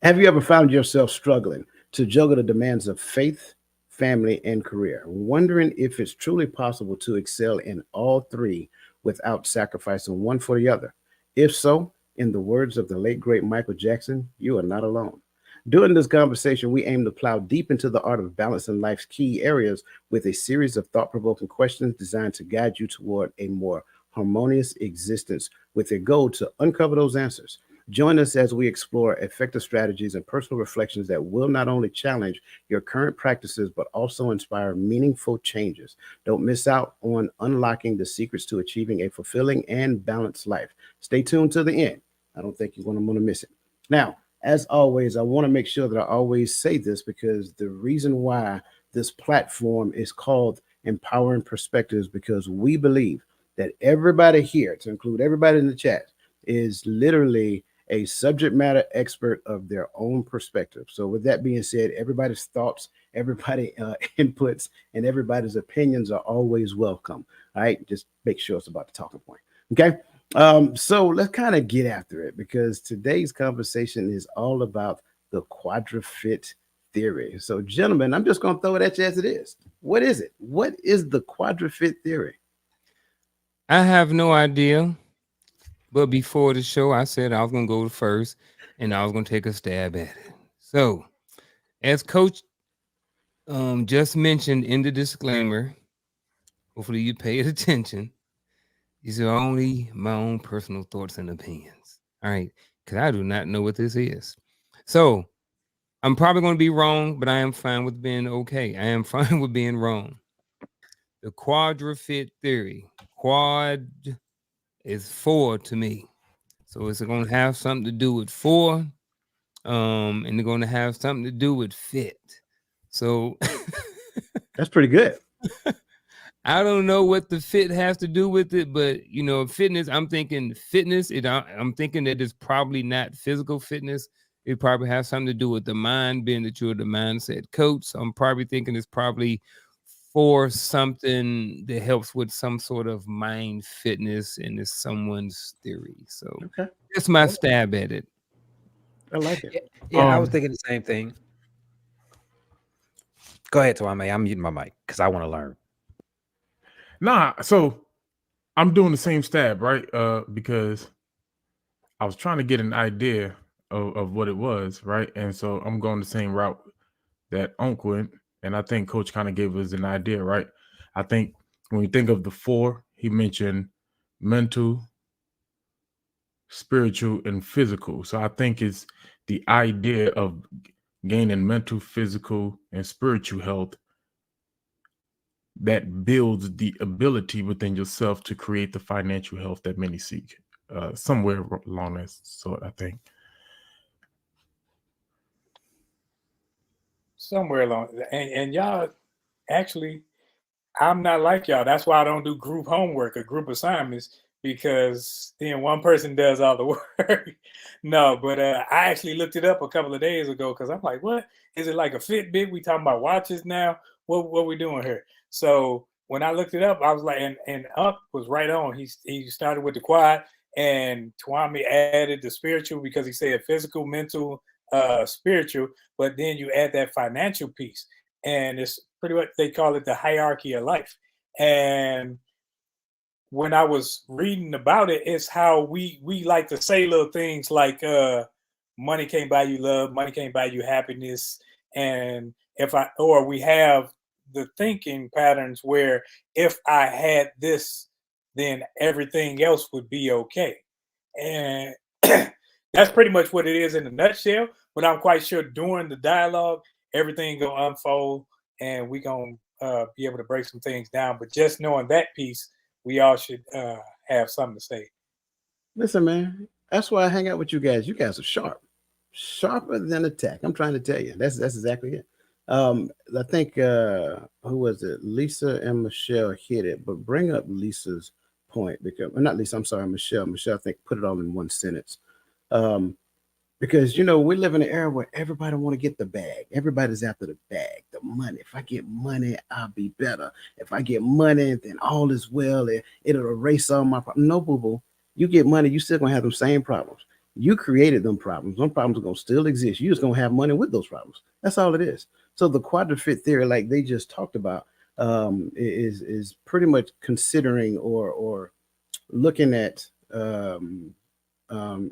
Have you ever found yourself struggling to juggle the demands of faith, family, and career, wondering if it's truly possible to excel in all three without sacrificing one for the other? If so, in the words of the late great Michael Jackson, you are not alone. During this conversation, we aim to plow deep into the art of balancing life's key areas with a series of thought provoking questions designed to guide you toward a more harmonious existence with a goal to uncover those answers. Join us as we explore effective strategies and personal reflections that will not only challenge your current practices, but also inspire meaningful changes. Don't miss out on unlocking the secrets to achieving a fulfilling and balanced life. Stay tuned to the end. I don't think you're going to want to miss it. Now, as always, I want to make sure that I always say this because the reason why this platform is called Empowering Perspectives because we believe that everybody here, to include everybody in the chat, is literally a subject matter expert of their own perspective. So, with that being said, everybody's thoughts, everybody inputs, and everybody's opinions are always welcome. All right, just make sure it's about the talking point. Okay. So let's kind of get after it because today's conversation is all about the QuadraFit theory. So, gentlemen, I'm just going to throw it at you as it is. What is it? What is the QuadraFit theory? I have no idea. But before the show, I said I was going to go first and I was going to take a stab at it. So, as Coach just mentioned in the disclaimer, hopefully you paid attention. These are only my own personal thoughts and opinions. All right. Because I do not know what this is. So, I'm probably going to be wrong, but I am fine with being okay. I am fine with being wrong. The QuadraFit theory. Quad is four to me. So it's going to have something to do with four, and they're going to have something to do with fit. So That's pretty good. I don't know what the fit has to do with it, but fitness. I'm thinking fitness. I'm thinking that it's probably not physical fitness. It probably has something to do with the mind, being that you're the mindset coach. So I'm probably thinking it's probably for something that helps with some sort of mind fitness, and it's someone's theory. So Okay. that's my stab at it. I like it. Yeah, yeah, I was thinking the same thing. Go ahead, Tuame. I'm muting my mic because I want to learn. Nah, so I'm doing the same stab, right? Because I was trying to get an idea of what it was, right? And so I'm going the same route that Unc went, and I think Coach kind of gave us an idea, right? I think when you think of the four, he mentioned mental, spiritual, and physical. So I think it's the idea of gaining mental, physical, and spiritual health that builds the ability within yourself to create the financial health that many seek. Somewhere along that sort, I think. Somewhere along, and y'all actually, I'm not like y'all. That's why I don't do group homework or group assignments because then one person does all the work. No, but I actually looked it up a couple of days ago because I'm like, what is it like a Fitbit? We talking about watches now? What we doing here? So when I looked it up, I was like, and Up was right on. He started with the quad, and Twami added the spiritual because he said physical, mental, spiritual, but then you add that financial piece, and it's pretty much they call it the hierarchy of life. And when I was reading about it, it's how we like to say little things like money can't buy you love, money can't buy you happiness, and or we have the thinking patterns where if I had this, then everything else would be okay. And that's pretty much what it is in a nutshell. But I'm quite sure during the dialogue, everything gonna unfold, and we gonna be able to break some things down. But just knowing that piece, we all should have something to say. Listen, man, that's why I hang out with you guys. You guys are sharp, sharper than a tack. I'm trying to tell you. That's exactly it. I think who was it? Lisa and Michelle hit it, but bring up Lisa's point because not Lisa. I'm sorry, Michelle. Michelle, I think put it all in one sentence. Um, because we live in an era where everybody want to get the bag. Everybody's after the bag, the money. If I get money, I'll be better. If I get money, then all is well. It'll erase all my problems. No, boo boo. You get money, you still gonna have those same problems. You created them problems. Them problems are going to still exist. You're just going to have money with those problems. That's all it is. So the QuadraFit theory, like they just talked about, is pretty much considering or looking at it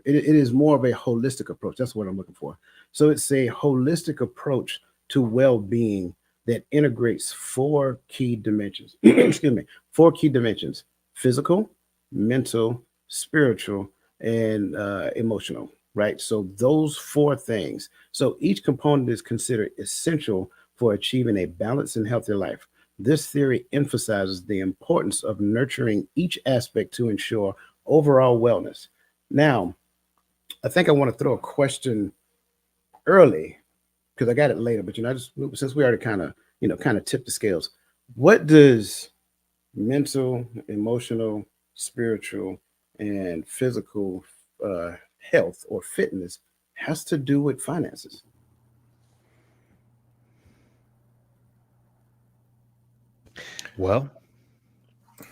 is more of a holistic approach. That's what I'm looking for. So it's a holistic approach to well-being that integrates four key dimensions. Excuse me, four key dimensions: physical, mental, spiritual, and emotional. Right. So those four things. So each component is considered essential for achieving a balanced and healthy life. This theory emphasizes the importance of nurturing each aspect to ensure overall wellness. Now, I think I want to throw a question early because I got it later, but I just since we already kind of tipped the scales, what does mental, emotional, spiritual, and physical health or fitness has to do with finances? Well, you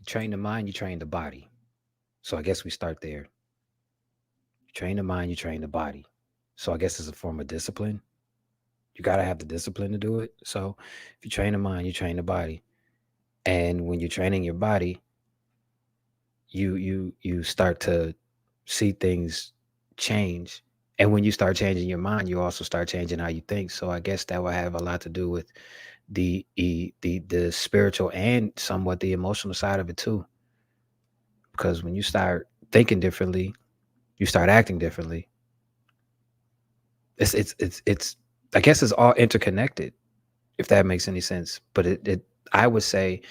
train the mind, you train the body. So I guess we start there. You train the mind, you train the body. So I guess it's a form of discipline. You got to have the discipline to do it. So if you train the mind, you train the body. And when you're training your body, you start to see things change. And when you start changing your mind, you also start changing how you think. So I guess that will have a lot to do with the spiritual and somewhat the emotional side of it too. Because when you start thinking differently, you start acting differently. It's I guess it's all interconnected, if that makes any sense. But it I would say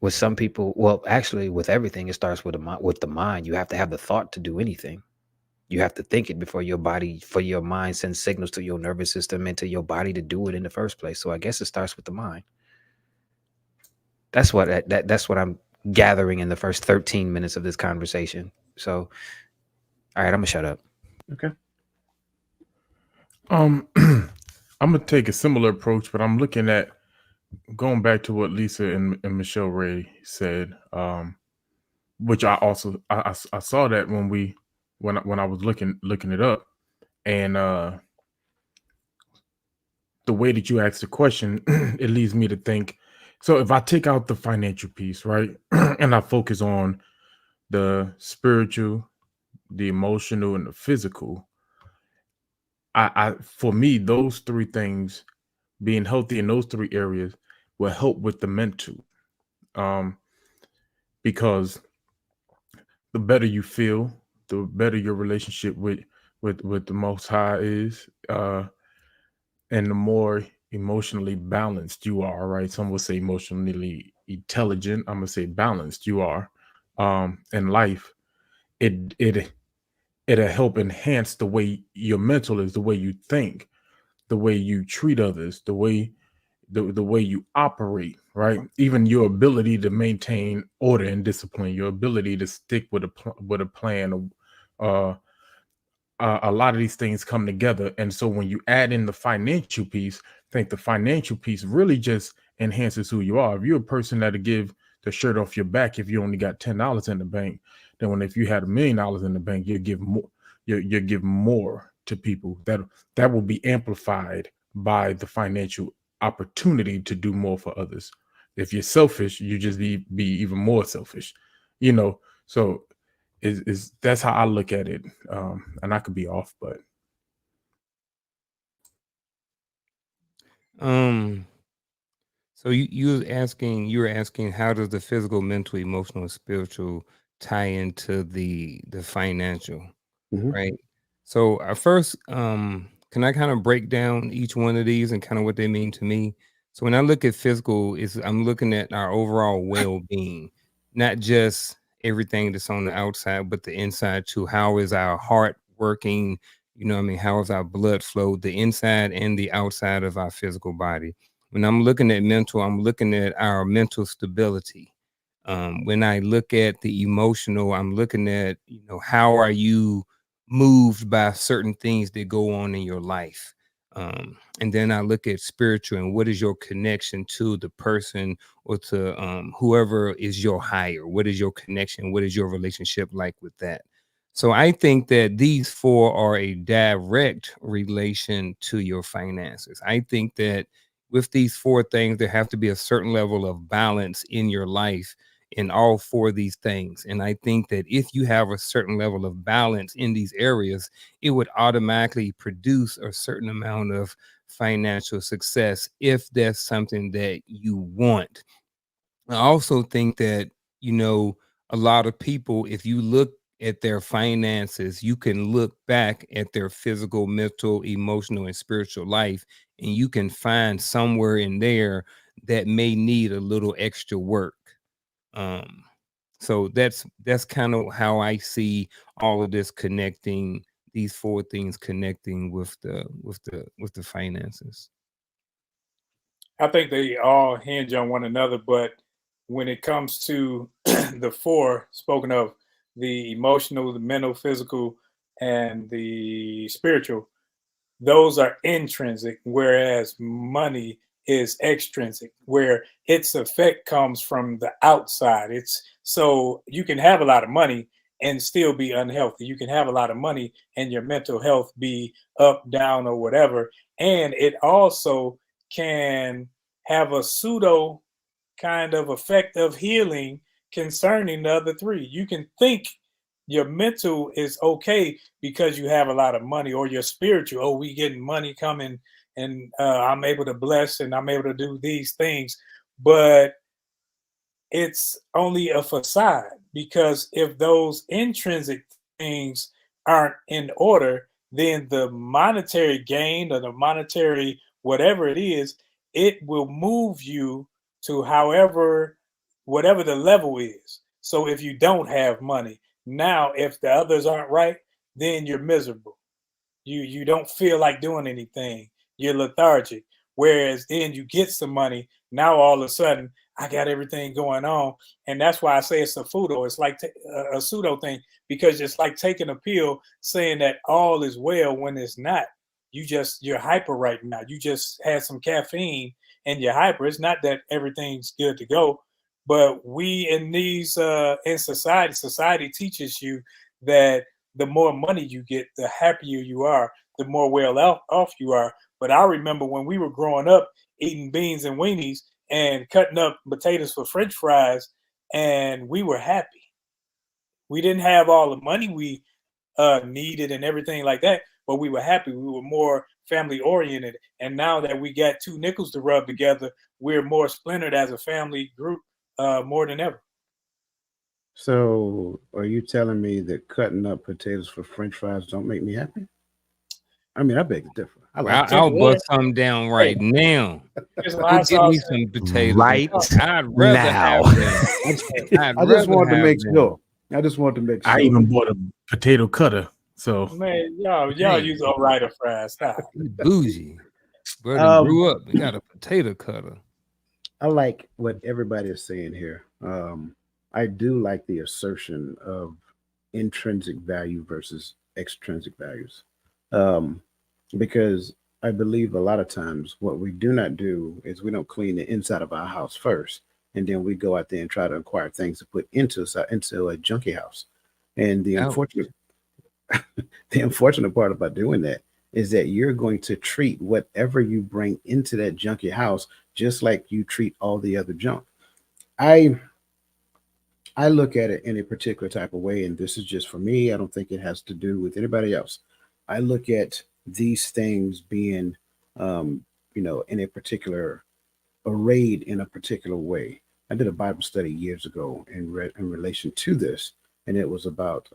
with some people, well, actually with everything, it starts with with the mind. You have to have the thought to do anything. You have to think it before your mind sends signals to your nervous system and to your body to do it in the first place. So I guess it starts with the mind. That's what I'm gathering in the first 13 minutes of this conversation. So, all right, I'm gonna shut up. Okay. I'm gonna take a similar approach, but I'm looking at going back to what Lisa and Michelle Ray said, which I also I saw that when I was looking it up, and the way that you asked the question, it leads me to think. So if I take out the financial piece, right, and I focus on the spiritual, the emotional, and the physical, I for me those three things, being healthy in those three areas, will help with the mental, because the better you feel, the better your relationship with the Most High is, and the more emotionally balanced you are. Right? Some will say emotionally intelligent. I'm gonna say balanced you are, in life. It'll help enhance the way your mental is, the way you think, the way you treat others, the way you operate, right? Even your ability to maintain order and discipline, your ability to stick with a plan. Uh, a lot of these things come together, and so when you add in the financial piece, I think the financial piece really just enhances who you are. If you're a person that'll give the shirt off your back if you only got $10 in the bank, then if you had $1 million in the bank, you give more. You give more to people. That will be amplified by the financial opportunity to do more for others. If you're selfish, you just be even more selfish, So is that's how I look at it, and I could be off, but So you were asking how does the physical, mental, emotional, and spiritual tie into the financial, Mhm. right? So first, can I kind of break down each one of these and kind of what they mean to me? So when I look at physical, I'm looking at our overall well-being, not just everything that's on the outside, but the inside too. How is our heart working? You know what I mean? How is our blood flow, the inside and the outside of our physical body? When I'm looking at mental, I'm looking at our mental stability. When I look at the emotional, I'm looking at, how are you moved by certain things that go on in your life. And then I look at spiritual and what is your connection to the person or to whoever is your higher? What is your connection? What is your relationship like with that? So I think that these four are a direct relation to your finances. I think that with these four things, there have to be a certain level of balance in your life in all four of these things. And I think that if you have a certain level of balance in these areas, it would automatically produce a certain amount of financial success if that's something that you want. I also think that, you know, a lot of people, if you look at their finances, you can look back at their physical, mental, emotional, and spiritual life, and you can find somewhere in there that may need a little extra work. Um, so that's kind of how I see all of this connecting, these four things connecting with the finances. I think they all hinge on one another, but when it comes to the four spoken of, the emotional, the mental, physical, and the spiritual, those are intrinsic, whereas money is extrinsic, where its effect comes from the outside. It's so you can have a lot of money and still be unhealthy. You can have a lot of money and your mental health be up, down, or whatever. And it also can have a pseudo kind of effect of healing concerning the other three. You can think your mental is okay because you have a lot of money, or your spiritual, oh, we getting money coming, and I'm able to bless and I'm able to do these things. But it's only a facade, because if those intrinsic things aren't in order, then the monetary gain or the monetary whatever it is, it will move you to however, whatever the level is. So if you don't have money, now if the others aren't right, then you're miserable. You don't feel like doing anything. You're lethargic. Whereas then you get some money. Now all of a sudden I got everything going on, and that's why I say it's a pseudo. It's like a pseudo thing, because it's like taking a pill saying that all is well when it's not. You're hyper right now. You just had some caffeine and you're hyper. It's not that everything's good to go, but we in these in society teaches you that the more money you get, the happier you are, the more well off you are. But I remember when we were growing up eating beans and weenies and cutting up potatoes for French fries, and we were happy. We didn't have all the money we needed and everything like that, but we were happy. We were more family oriented. And now that we got two nickels to rub together, we're more splintered as a family group more than ever. So, are you telling me that cutting up potatoes for French fries don't make me happy? I mean, I beg to differ. I Well, like I'll potatoes. bust some down right now. Here's a Go hot get me sauce. some potatoes. Right I'd rather now. have them. I'd I just rather wanted to have make them. sure. I just wanted to make I sure. even bought a potato cutter. So Man, y'all Dang. use O'Reilly fries. Stop. You bougie. Brother Um, grew up. He got a potato cutter. I like what everybody is saying here. I do like the assertion of intrinsic value versus extrinsic values, um, because I believe a lot of times what we do not do is we don't clean the inside of our house first, and then we go out there and try to acquire things to put into a junkie house. And Ouch. the unfortunate part about doing that is that you're going to treat whatever you bring into that junky house just like you treat all the other junk. I I look at it in a particular type of way, and this is just for me. I don't think it has to do with anybody else. I look at these things being, in a particular arrayed in a particular way. I did a Bible study years ago in relation to this, and it was about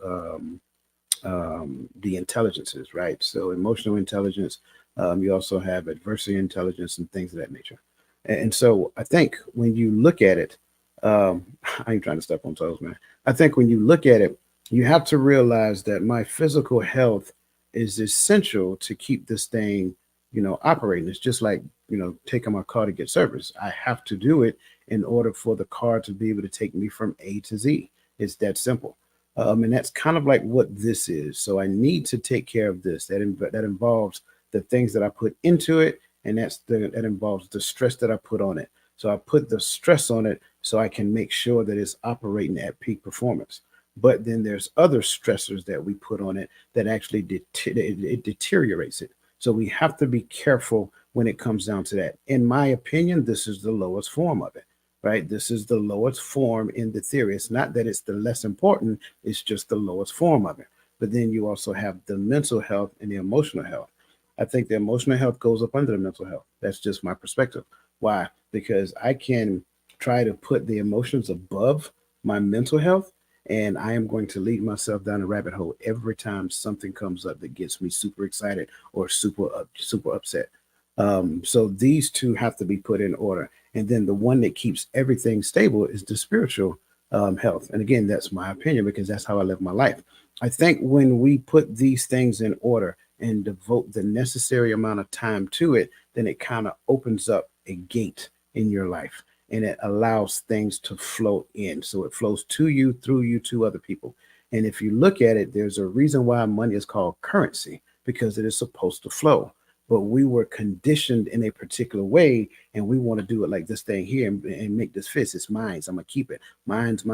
the intelligences, right? So emotional intelligence. You also have adversity intelligence and things of that nature. And so I think when you look at it, I ain't trying to step on toes, man. I think when you look at it, you have to realize that my physical health is essential to keep this thing, operating. It's just like, taking my car to get service. I have to do it in order for the car to be able to take me from A to Z. It's that simple. And that's kind of like what this is. So I need to take care of this. That involves the things that I put into it, and that involves the stress that I put on it. So I put the stress on it so I can make sure that it's operating at peak performance. but then there's other stressors that we put on it that actually it deteriorates it. So we have to be careful when it comes down to that. In my opinion, this is the lowest form of it, right? This is the lowest form in the theory. It's not that it's the less important, it's just the lowest form of it. But then you also have the mental health and the emotional health. I think the emotional health goes up under the mental health. That's just my perspective. Why? Because I can try to put the emotions above my mental health, and I am going to lead myself down a rabbit hole every time something comes up that gets me super excited or super upset. So these two have to be put in order, and then the one that keeps everything stable is the spiritual health. And again, that's my opinion because that's how I live my life. I think when we put these things in order and devote the necessary amount of time to it, then it kind of opens up a gate in your life and it allows things to flow in. So it flows to you, through you, to other people. And if you look at it, there's a reason why money is called currency because it is supposed to flow. But we were conditioned in a particular way, and we want to do it like this thing here and make this fist. It's mine. I'm going to keep it. Mine's.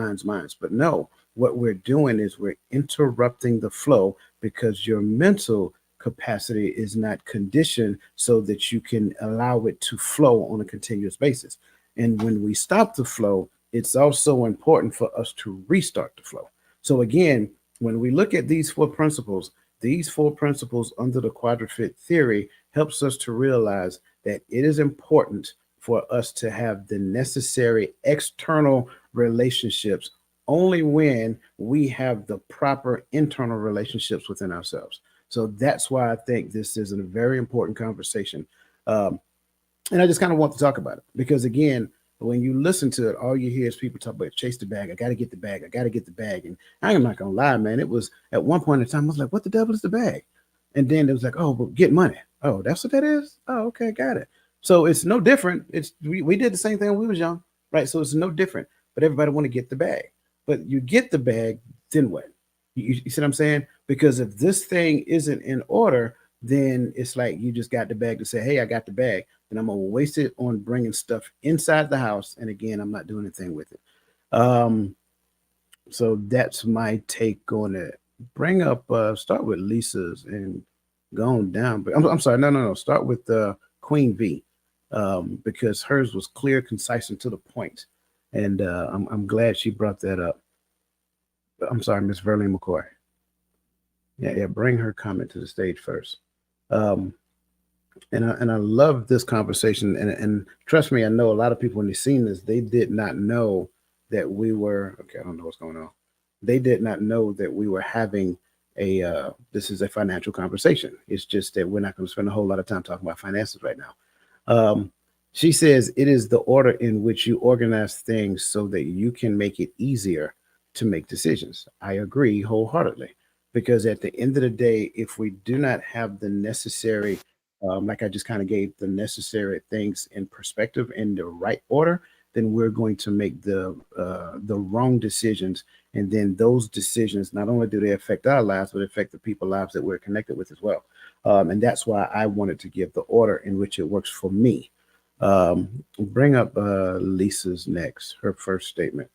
But no, what we're doing is we're interrupting the flow because your mental capacity is not conditioned so that you can allow it to flow on a continuous basis. And when we stop the flow, it's also important for us to restart the flow. So again, when we look at these four principles under the QuadraFit theory helps us to realize that it is important for us to have the necessary external relationships only when we have the proper internal relationships within ourselves. So that's why I think this is a very important conversation. And I just kind of want to talk about it because, again, when you listen to it, all you hear is people talk about chase the bag. I got to get the bag. I got to get the bag. And I am not going to lie, man. It was at one point in time, I was like, what the devil is the bag? And then it was like, oh, but get money. Oh, that's what that is? Oh, okay, got it. So it's no different. We did the same thing when we was young, right? So it's no different. But everybody want to get the bag. But you get the bag, then what? You see what I'm saying? Because if this thing isn't in order, then it's like you just got the bag to say, hey, I got the bag. And I'm going to waste it on bringing stuff inside the house. And again, I'm not doing anything with it. So that's my take on it. Bring up, start with Lisa's and go on down. But I'm sorry, no. Start with Queen V because hers was clear, concise, and to the point. And I'm glad she brought that up. I'm sorry, Miss Verlene McCoy. Yeah, bring her comment to the stage first. And I love this conversation. And trust me, I know a lot of people when they seen this, they did not know that we were okay. I don't know what's going on. They did not know that we were having this is a financial conversation. It's just that we're not going to spend a whole lot of time talking about finances right now. She says it is the order in which you organize things so that you can make it easier to make decisions. I agree wholeheartedly because at the end of the day, if we do not have the necessary like I just kind of gave the necessary things in perspective in the right order, then we're going to make the wrong decisions, and then those decisions not only do they affect our lives, but affect the people's lives that we're connected with as well. And that's why I wanted to give the order in which it works for me. Bring up Lisa's next, her first statement.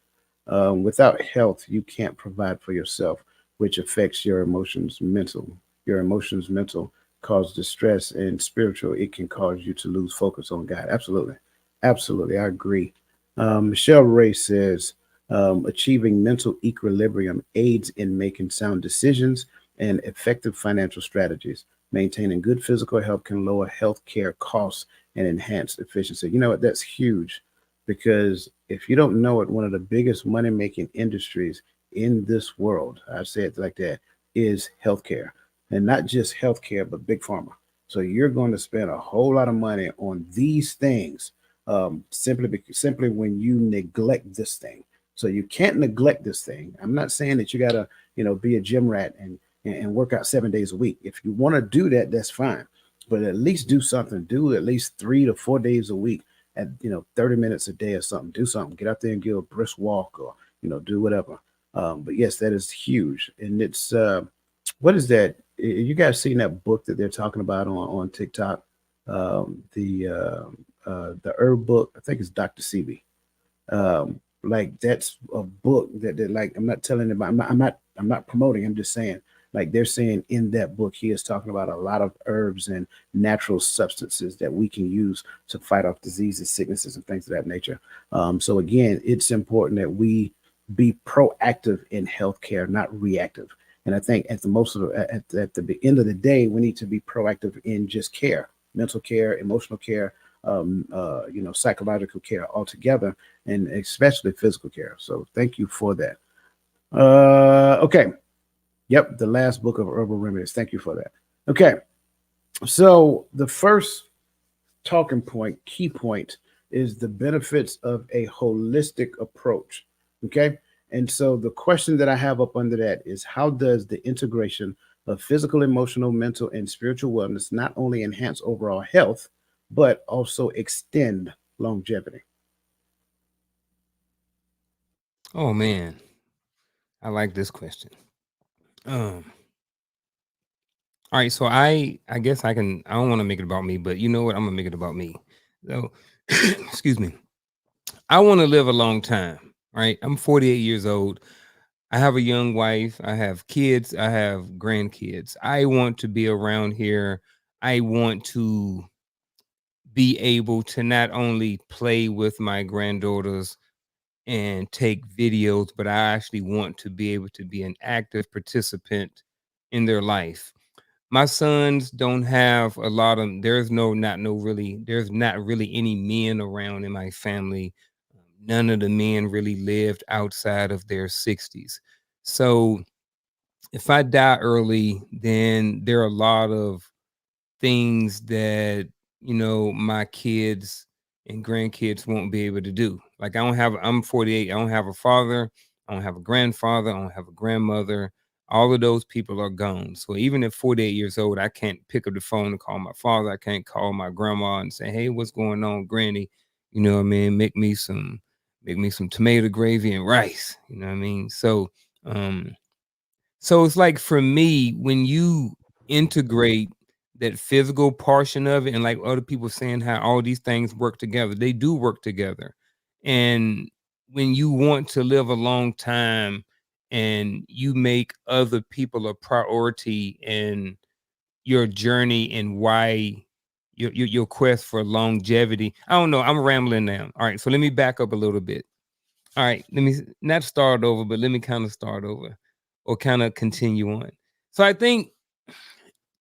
Without health, you can't provide for yourself, which affects your emotions mental. Your emotions mental cause distress, and spiritual, it can cause you to lose focus on God. Absolutely. I agree. Michelle Ray says achieving mental equilibrium aids in making sound decisions and effective financial strategies. Maintaining good physical health can lower healthcare costs and enhance efficiency. You know what? That's huge because if you don't know it, one of the biggest money making industries in this world, I say it like that, is healthcare. And not just healthcare, but big pharma. So you're going to spend a whole lot of money on these things simply when you neglect this thing. So you can't neglect this thing. I'm not saying that you got to, be a gym rat and work out 7 days a week. If you want to do that, that's fine. But at least do something. Do at least 3 to 4 days a week at 30 minutes a day or something. Do something. Get out there and give a brisk walk or do whatever. But yes, that is huge. And it's what is that? You guys seen that book that they're talking about on TikTok? The herb book. I think it's Dr. Sebi. like that's a book that like I'm not telling about. I'm not promoting. I'm just saying like they're saying in that book he is talking about a lot of herbs and natural substances that we can use to fight off diseases, sicknesses, and things of that nature. So again, it's important that we be proactive in healthcare, not reactive. And I think at the most of at the end of the day, we need to be proactive in just care, mental care, emotional care, psychological care altogether, and especially physical care. So thank you for that. Okay. Yep, the last book of herbal remedies. Thank you for that. Okay. So the first talking point, key point, is the benefits of a holistic approach. Okay. And so the question that I have up under that is how does the integration of physical, emotional, mental, and spiritual wellness not only enhance overall health, but also extend longevity? Oh man, I like this question. All right, so I guess I don't want to make it about me, but you know what? I'm gonna make it about me. So, excuse me. I want to live a long time. Right? I'm 48 years old. I have a young wife. I have kids. I have grandkids. I want to be around here. I want to be able to not only play with my granddaughters and take videos, but I actually want to be able to be an active participant in their life. My sons don't have a lot of there's not really any men around in my family. None of the men really lived outside of their 60s. So if I die early, then there are a lot of things that my kids and grandkids won't be able to do. Like I'm 48, I don't have a father, I don't have a grandfather, I don't have a grandmother. All of those people are gone. So even at 48 years old, I can't pick up the phone and call my father. I can't call my grandma and say, hey, what's going on, granny? You know what I mean? Make me some tomato gravy and rice. You know what I mean? So it's like for me, when you integrate that physical portion of it, and like other people saying how all these things work together, they do work together. And when you want to live a long time and you make other people a priority in your journey and why your quest for longevity. I don't know. I'm rambling now. All right. So let me back up a little bit. All right, let me not start over, but let me kind of start over or kind of continue on. So I think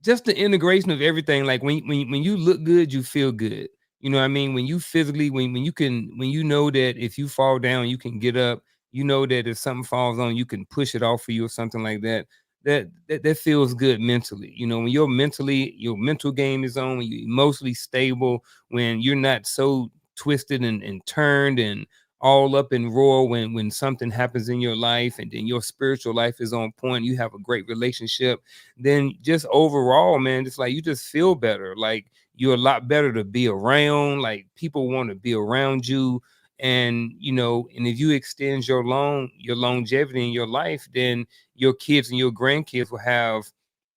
just the integration of everything, like when you look good, you feel good. You know what I mean? When you physically, when you know that if you fall down, you can get up, you know that if something falls on, you can push it off for you or something like that. That feels good mentally. You know, when your mental game is on, when you're emotionally stable, when you're not so twisted and turned and all up and roar when something happens in your life, and then your spiritual life is on point, you have a great relationship, then just overall, man, it's like you just feel better. Like you're a lot better to be around. Like people want to be around you. And and if you extend your longevity in your life, then your kids and your grandkids will have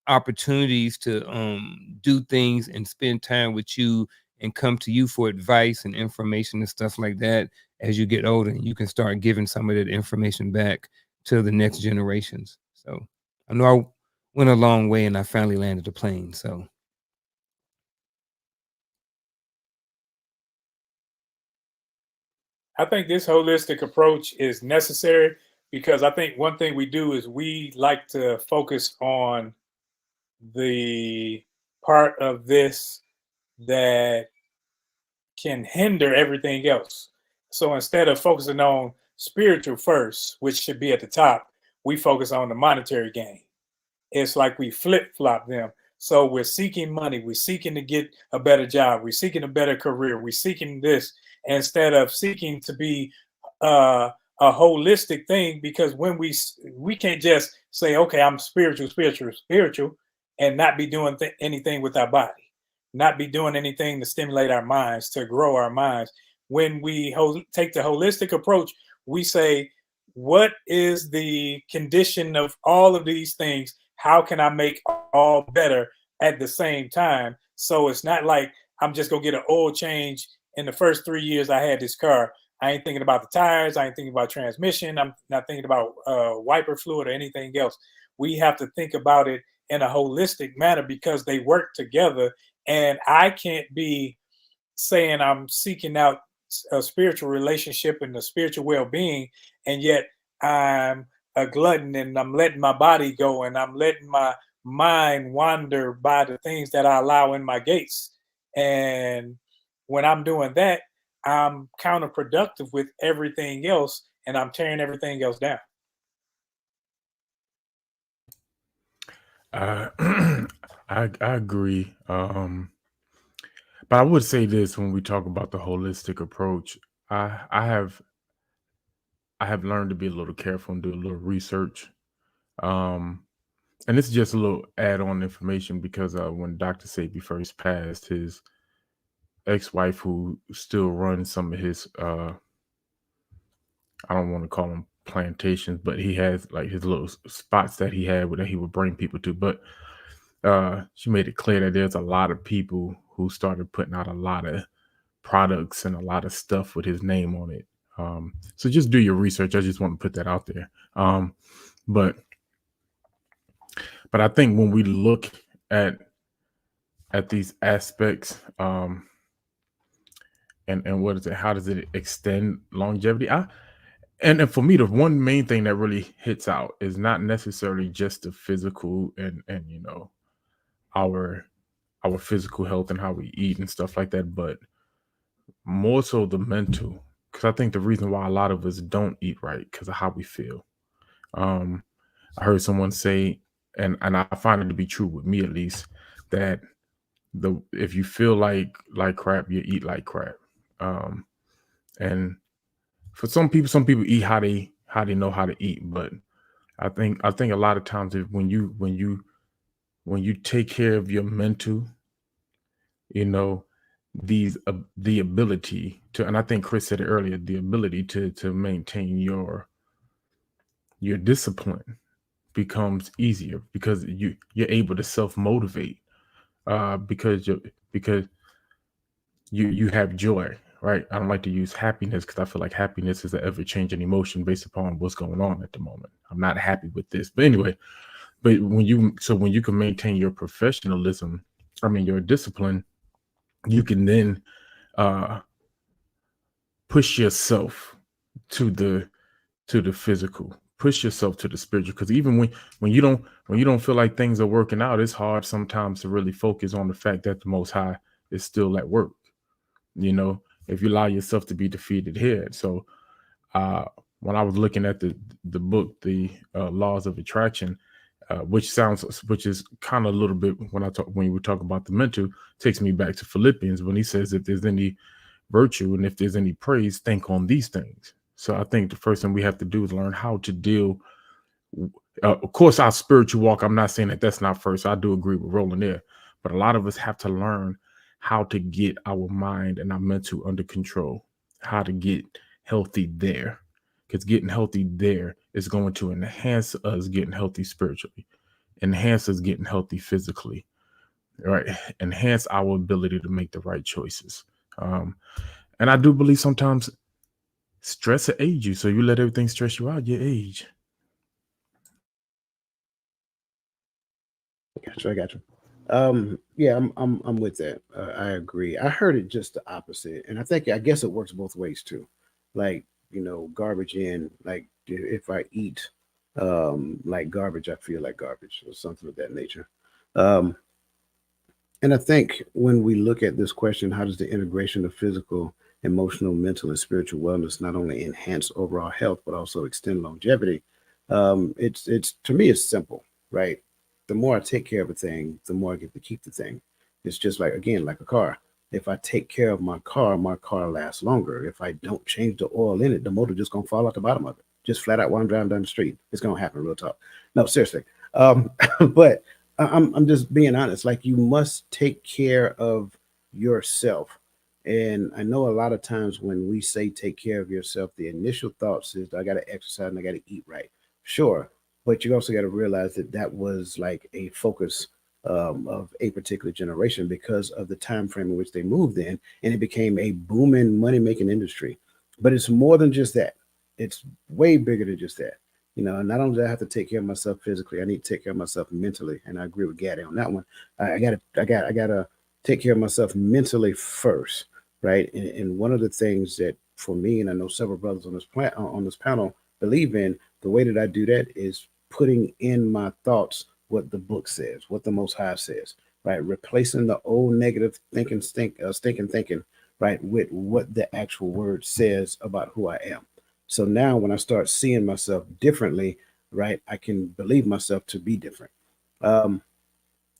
opportunities to do things and spend time with you and come to you for advice and information and stuff like that as you get older, and you can start giving some of that information back to the next generations. So I know I went a long way and I finally landed the plane. So I think this holistic approach is necessary because I think one thing we do is we like to focus on the part of this that can hinder everything else. So instead of focusing on spiritual first, which should be at the top, we focus on the monetary gain. It's like we flip flop them. So we're seeking money, we're seeking to get a better job, we're seeking a better career, we're seeking this instead of seeking to be a holistic thing. Because when we can't just say, okay, I'm spiritual, and not be doing anything with our body, not be doing anything to stimulate our minds, to grow our minds. When we take the holistic approach, we say, what is the condition of all of these things? How can I make all better at the same time? So it's not like I'm just gonna get an oil change in the first 3 years I had this car. I ain't thinking about the tires. I ain't thinking about transmission. I'm not thinking about wiper fluid or anything else. We have to think about it in a holistic manner because they work together. And I can't be saying I'm seeking out a spiritual relationship and a spiritual well-being, and yet I'm a glutton and I'm letting my body go and I'm letting my mind wander by the things that I allow in my gates. And when I'm doing that, I'm counterproductive with everything else and I'm tearing everything else down. I agree. But I would say this when we talk about the holistic approach, I have learned to be a little careful and do a little research. And this is just a little add-on information because when Dr. Sebi first passed, his ex-wife, who still runs some of his I don't want to call them plantations, but he has like his little spots that he had that he would bring people to. But she made it clear that there's a lot of people who started putting out a lot of products and a lot of stuff with his name on it. So just do your research. I just want to put that out there. But I think when we look at these aspects, and what is it? How does it extend longevity? And for me, the one main thing that really hits out is not necessarily just the physical and you know our physical health and how we eat and stuff like that, but more so the mental. Because I think the reason why a lot of us don't eat right because of how we feel. I heard someone say, and I find it to be true with me at least, that if you feel like crap, you eat like crap. And for some people eat how they know how to eat, but I think a lot of times when you take care of your mental, you know, the ability to, and I think Chris said it earlier, the ability to maintain your discipline becomes easier because you're able to self-motivate because you have joy, right? I don't like to use happiness because I feel like happiness is an ever-changing emotion based upon what's going on at the moment. I'm not happy with this, but anyway. But when you can maintain your professionalism, your discipline, you can then push yourself to the physical, push yourself to the spiritual. Because even when you don't feel like things are working out, it's hard sometimes to really focus on the fact that the Most High is still at work. You know, if you allow yourself to be defeated here. So when I was looking at the book, the Laws of Attraction, which is kind of a little bit when we talk about the mental, takes me back to Philippians when he says if there's any virtue and if there's any praise, think on these things. So I think the first thing we have to do is learn how to deal. Of course, our spiritual walk, I'm not saying that that's not first. I do agree with Roland there, but a lot of us have to learn how to get our mind and our mental under control, how to get healthy there, because getting healthy there is going to enhance us getting healthy spiritually, enhance us getting healthy physically, right? Enhance our ability to make the right choices. And I do believe sometimes stress will age you. So you let everything stress you out, you age. I got you. Yeah, I'm with that. I agree. I heard it just the opposite, and I guess it works both ways too. Like, you know, garbage in. Like if I eat like garbage, I feel like garbage or something of that nature. Um, and I think when we look at this question, how does the integration of physical, emotional, mental, and spiritual wellness not only enhance overall health but also extend longevity? It's to me, it's simple, right? The more I take care of a thing, the more I get to keep the thing. It's just like, again, like a car. If I take care of my car lasts longer. If I don't change the oil in it, the motor just gonna fall out the bottom of it. Just flat out while I'm driving down the street. It's gonna happen, real talk. No, seriously. But I'm just being honest. Like, you must take care of yourself. And I know a lot of times when we say take care of yourself, the initial thoughts is I got to exercise and I got to eat right. Sure, but you also got to realize that that was like a focus of a particular generation because of the time frame in which they moved in, and it became a booming money making industry. But it's more than just that. It's way bigger than just that. Not only do I have to take care of myself physically, I need to take care of myself mentally. And I agree with Gaddy on that one. I gotta take care of myself mentally first, right? And one of the things that for me, and I know several brothers on this panel believe in, the way that I do that is putting in my thoughts what the book says, what the Most High says, right? Replacing the old negative stinking thinking, right, with what the actual word says about who I am. So now when I start seeing myself differently, right, I can believe myself to be different. Um,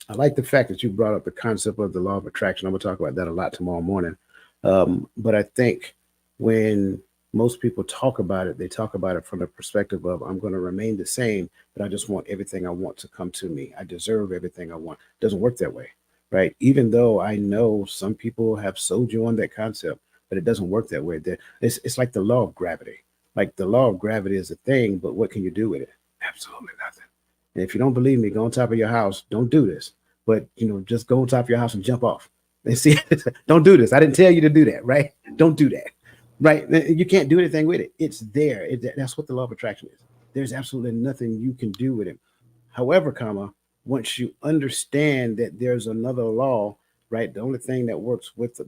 I like the fact that you brought up the concept of the law of attraction. I'm going to talk about that a lot tomorrow morning. But I think when most people talk about it, they talk about it from the perspective of I'm going to remain the same, but I just want everything I want to come to me. I deserve everything I want. It doesn't work that way, right? Even though I know some people have sold you on that concept, but it doesn't work that way. It's like the law of gravity. Like the law of gravity is a thing, but what can you do with it? Absolutely nothing. And if you don't believe me, go on top of your house. Don't do this, but just go on top of your house and jump off. And see, don't do this. I didn't tell you to do that, right? Don't do that, right? You can't do anything with it. It's there. That's what the law of attraction is. There's absolutely nothing you can do with it. However, once you understand that there's another law, right? The only thing that works with the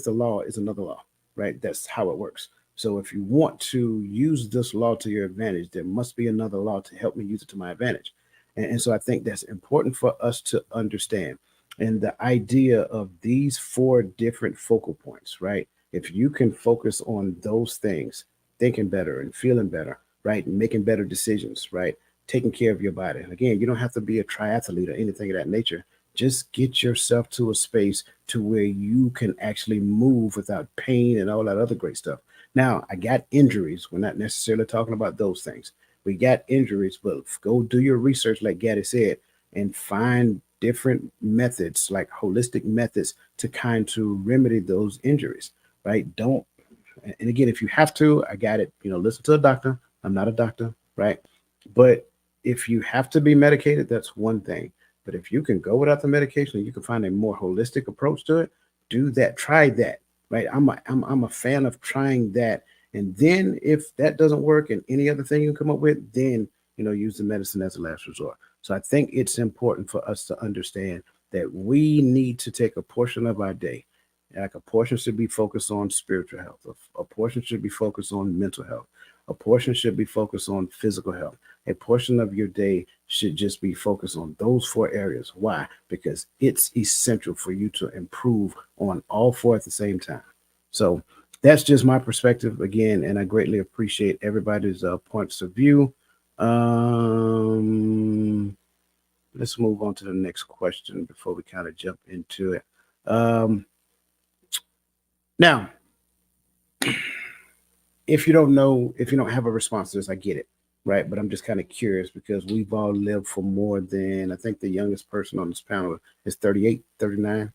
law is another law, right? That's how it works. So if you want to use this law to your advantage, there must be another law to help me use it to my advantage. And so I think that's important for us to understand. And the idea of these four different focal points, right? If you can focus on those things, thinking better and feeling better, right? And making better decisions, right? Taking care of your body. And again, you don't have to be a triathlete or anything of that nature. Just get yourself to a space to where you can actually move without pain and all that other great stuff. Now, I got injuries. We're not necessarily talking about those things. We got injuries, but go do your research, like Gaddy said, and find different methods, like holistic methods, to kind to remedy those injuries, right? Don't, and again, if you have to, I got it, listen to a doctor. I'm not a doctor, right? But if you have to be medicated, that's one thing. But if you can go without the medication and you can find a more holistic approach to it, do that. Try that, right? I'm a fan of trying that. And then if that doesn't work and any other thing you can come up with, then, use the medicine as a last resort. So I think it's important for us to understand that we need to take a portion of our day. Like a portion should be focused on spiritual health. A portion should be focused on mental health. A portion should be focused on physical health. A portion of your day should just be focused on those four areas. Why? Because it's essential for you to improve on all four at the same time. So that's just my perspective again, and I greatly appreciate everybody's points of view. Let's move on to the next question before we kind of jump into it. Now, if you don't have a response to this, I get it, right? But I'm just kind of curious because we've all lived for more than, I think the youngest person on this panel is 38, 39.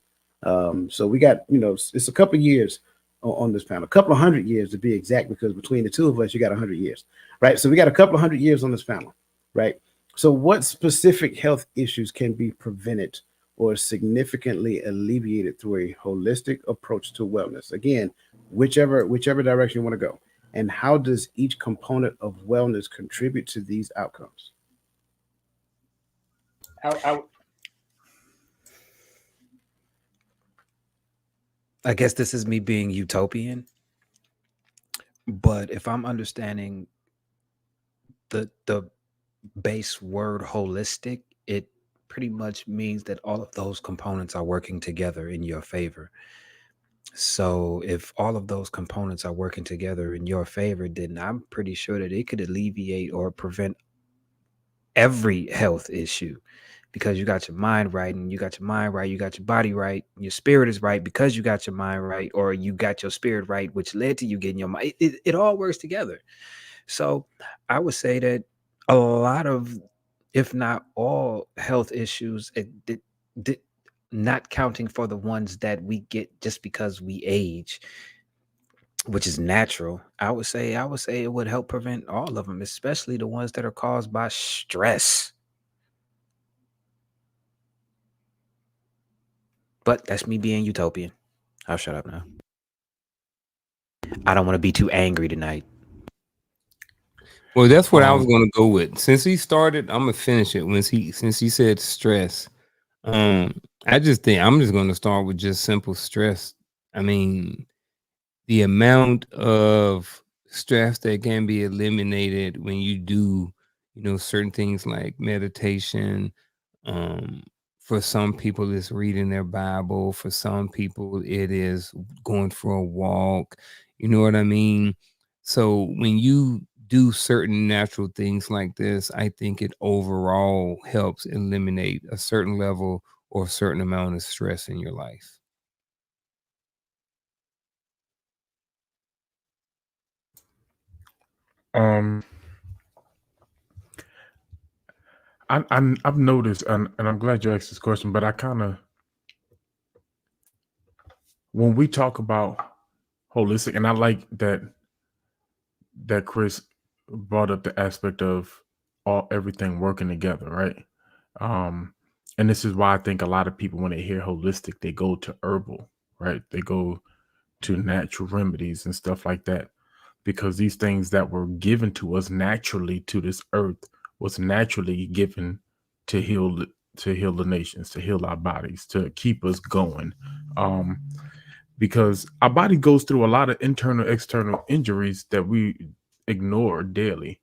So we got, it's a couple of years on this panel, a couple of 100 years to be exact, because between the two of us, you got 100 years, right? So we got a couple of 100 years on this panel, right? So what specific health issues can be prevented or significantly alleviated through a holistic approach to wellness? Again, whichever direction you want to go. And how does each component of wellness contribute to these outcomes? I guess this is me being utopian, but if I'm understanding the base word holistic, it pretty much means that all of those components are working together in your favor. So if all of those components are working together in your favor, then I'm pretty sure that it could alleviate or prevent every health issue, because you got your mind right, and you got your mind right, you got your body right, your spirit is right because you got your mind right, or you got your spirit right, which led to you getting your mind. It all works together. So I would say that a lot of, if not all, health issues, not counting for the ones that we get just because we age, which is natural, I would say it would help prevent all of them, especially the ones that are caused by stress. But that's me being utopian. I'll shut up now. I don't want to be too angry tonight. Well, that's what I was going to go with. Since he started, I'm gonna finish it. Since he said stress, I just think I'm just going to start with just simple stress. I mean, the amount of stress that can be eliminated when you do, certain things like meditation. Um, for some people, it's reading their Bible. For some people, it is going for a walk. You know what I mean? So when you do certain natural things like this, I think it overall helps eliminate a certain level or a certain amount of stress in your life. I've noticed, and I'm glad you asked this question, but I kind of, when we talk about holistic, and I like that Chris brought up the aspect of everything working together, right? And this is why I think a lot of people, when they hear holistic, they go to herbal, right? They go to natural remedies and stuff like that, because these things that were given to us naturally to this earth was naturally given to heal the nations, to heal our bodies, to keep us going. Because our body goes through a lot of internal, external injuries that we ignore daily.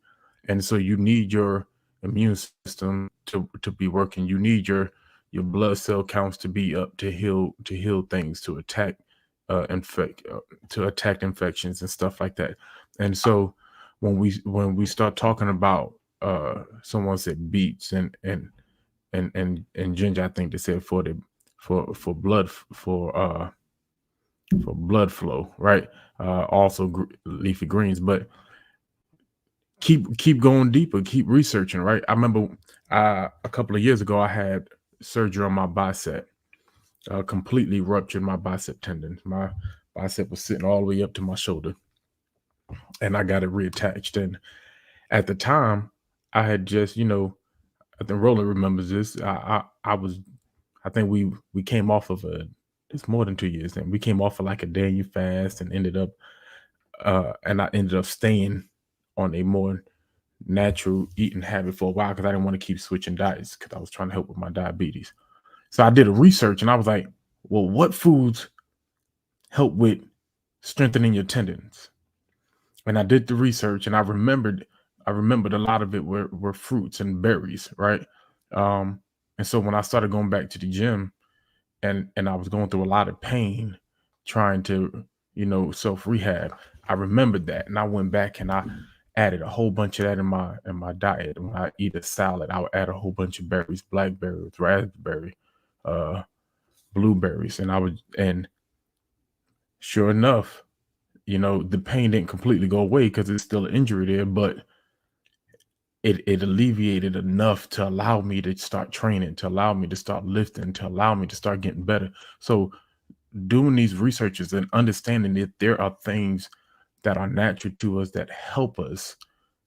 And so you need your immune system to be working. You need your blood cell counts to be up to heal things, to attack infections and stuff like that. And so when we start talking about someone said beets and ginger, I think they said for blood flow, right? Also leafy greens, but keep going deeper, keep researching, right? I remember a couple of years ago I had surgery on my bicep, completely ruptured my bicep tendon. My bicep was sitting all the way up to my shoulder, and I got it reattached. And at the time, I had just, I think Roland remembers this. I think we came off of it's more than 2 years, and we came off of like a Daniel fast, and ended up, and I ended up staying on a more natural eating habit for a while because I didn't want to keep switching diets because I was trying to help with my diabetes. So I did a research, and I was like, well, what foods help with strengthening your tendons? And I did the research, and I remembered a lot of it were fruits and berries, right? And so when I started going back to the gym, and I was going through a lot of pain trying to, self rehab, I remembered that, and I went back and I added a whole bunch of that in my diet. When I eat a salad, I would add a whole bunch of berries, blackberries, raspberry, blueberries, and sure enough, the pain didn't completely go away because it's still an injury there, but it alleviated enough to allow me to start training, to allow me to start lifting, to allow me to start getting better. So doing these researches and understanding that there are things that are natural to us that help us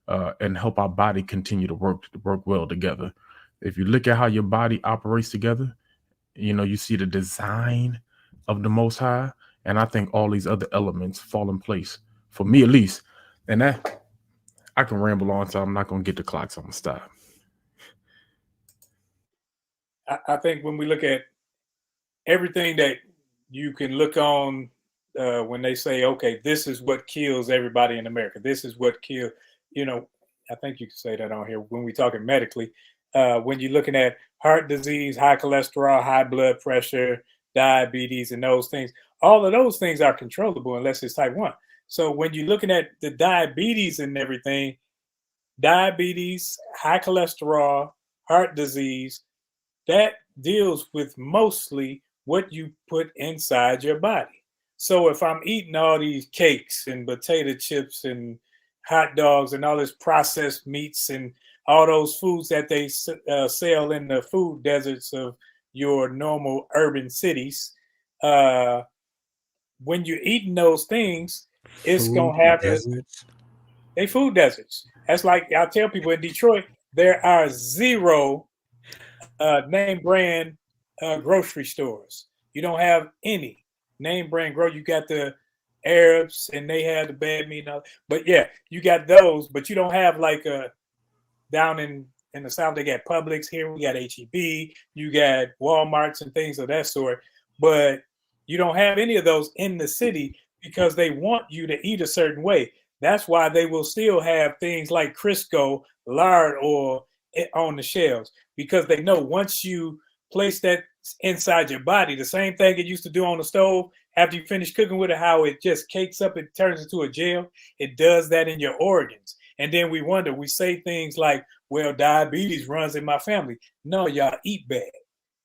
and help our body continue to work well together. If you look at how your body operates together, you see the design of the Most High, and I think all these other elements fall in place, for me at least. And that, I can ramble on, so I'm not going to get the clock, so I'm going to stop. I think when we look at everything that you can look on, when they say, okay, this is what kills everybody in America, this is what kills, I think you can say that on here when we're talking medically. When you're looking at heart disease, high cholesterol, high blood pressure, diabetes, and those things, all of those things are controllable unless it's type 1. So when you're looking at the diabetes and everything, diabetes, high cholesterol, heart disease, that deals with mostly what you put inside your body. So if I'm eating all these cakes and potato chips and hot dogs and all this processed meats and all those foods that they sell in the food deserts of your normal urban cities, when you're eating those things, it's going to have they food deserts. That's like I tell people in Detroit, there are 0 name brand grocery stores. You don't have any name brand You got the Arabs, and they had the bad meat. But yeah, you got those, but you don't have like down in the South, they got Publix. Here we got HEB, you got Walmarts and things of that sort. But you don't have any of those in the city because they want you to eat a certain way. That's why they will still have things like Crisco, lard oil on the shelves, because they know once you place that inside your body, the same thing it used to do on the stove, after you finish cooking with it, how it just cakes up, it turns into a gel. It does that in your organs. And then we wonder, we say things like, well, diabetes runs in my family. No, y'all eat bad.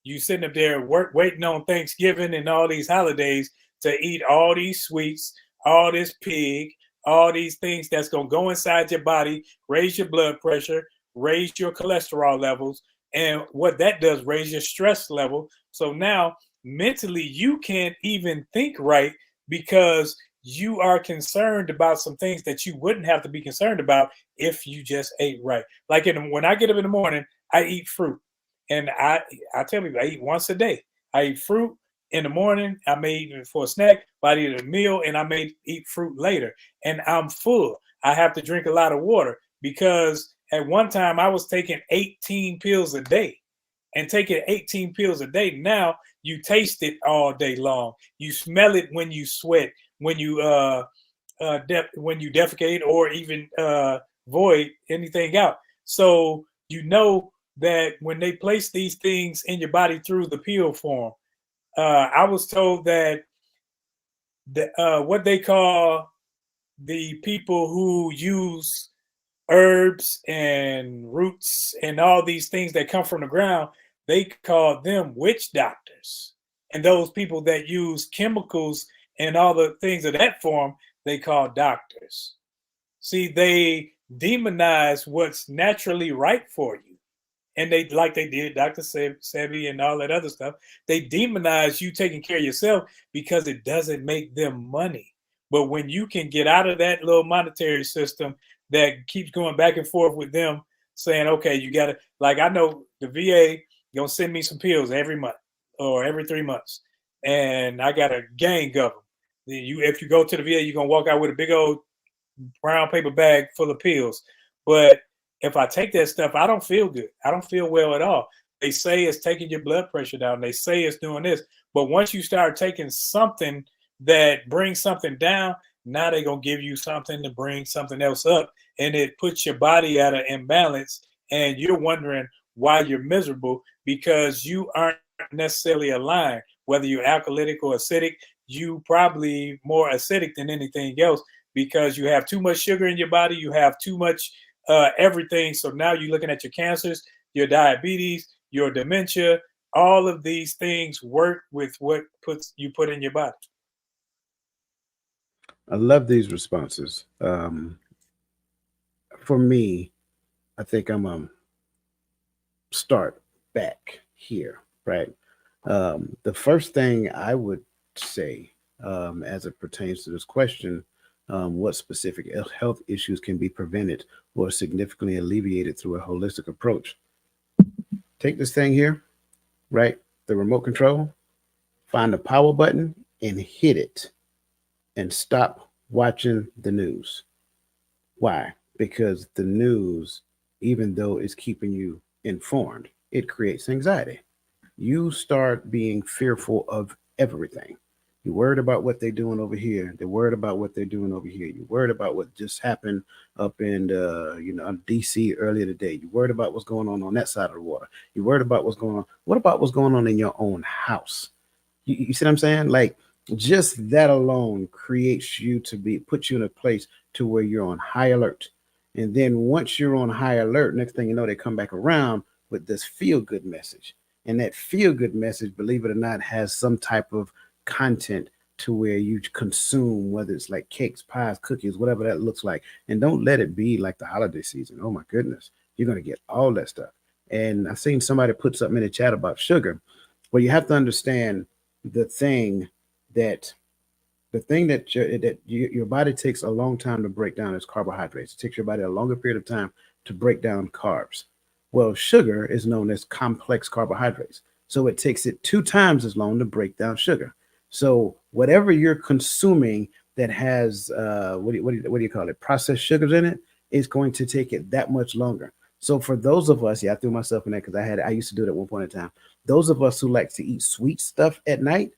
You sitting up there waiting on Thanksgiving and all these holidays to eat all these sweets, all this pig, all these things that's going to go inside your body, raise your blood pressure, raise your cholesterol levels. And what that does, raise your stress level. So now mentally, you can't even think right because you are concerned about some things that you wouldn't have to be concerned about if you just ate right. Like when I get up in the morning, I eat fruit. And I tell people I eat once a day. I eat fruit in the morning. I may eat it for a snack, but I eat a meal, and I may eat fruit later. And I'm full. I have to drink a lot of water because at one time I was taking 18 pills a day. And taking 18 pills a day, now you taste it all day long. You smell it when you sweat, when you when you defecate, or even void anything out. So you know that when they place these things in your body through the pill form, I was told that what they call the people who use herbs and roots and all these things that come from the ground, they call them witch doctors. And those people that use chemicals and all the things of that form, they call doctors. See, they demonize what's naturally right for you. And they, like they did Dr. Sebi and all that other stuff, they demonize you taking care of yourself because it doesn't make them money. But when you can get out of that little monetary system that keeps going back and forth with them saying, okay, you got to, like, I know the VA going to send me some pills every month or every 3 months. And I got a gang of them. If you go to the VA, you're going to walk out with a big old brown paper bag full of pills. But if I take that stuff, I don't feel good. I don't feel well at all. They say it's taking your blood pressure down. They say it's doing this. But once you start taking something that brings something down, now they're going to give you something to bring something else up. And it puts your body at an imbalance. And you're wondering why you're miserable because you aren't necessarily aligned. Whether you're alkalytic or acidic, you probably more acidic than anything else because you have too much sugar in your body. You have too much everything. So now you're looking at your cancers, your diabetes, your dementia. All of these things work with what you put in your body. I love these responses. For me, I think I'm start back here, right? The first thing I would say, as it pertains to this question, what specific health issues can be prevented or significantly alleviated through a holistic approach? Take this thing here, right? The remote control, find the power button and hit it and stop watching the news. Why? Because the news, even though it's keeping you informed, it creates anxiety. You start being fearful of everything. You're worried about what they're doing over here. They're worried about what they're doing over here. You're worried about what just happened up in DC earlier today. You're worried about what's going on that side of the water. You're worried about what's going on. What about what's going on in your own house? You see what I'm saying? Like, just that alone creates you to puts you in a place to where you're on high alert. And then once you're on high alert, next thing you know, they come back around with this feel good message. And that feel good message, believe it or not, has some type of content to where you consume, whether it's like cakes, pies, cookies, whatever that looks like. And don't let it be like the holiday season. Oh my goodness, you're going to get all that stuff. And I've seen somebody put something in the chat about sugar. Well, you have to understand the thing that your body takes a long time to break down is carbohydrates. It takes your body a longer period of time to break down carbs. Well, sugar is known as complex carbohydrates. So it takes it 2 times as long to break down sugar. So whatever you're consuming that has what do you call it, processed sugars in it, it's going to take it that much longer. So for those of us, yeah, I threw myself in there because I used to do it at one point in time. Those of us who like to eat sweet stuff at night,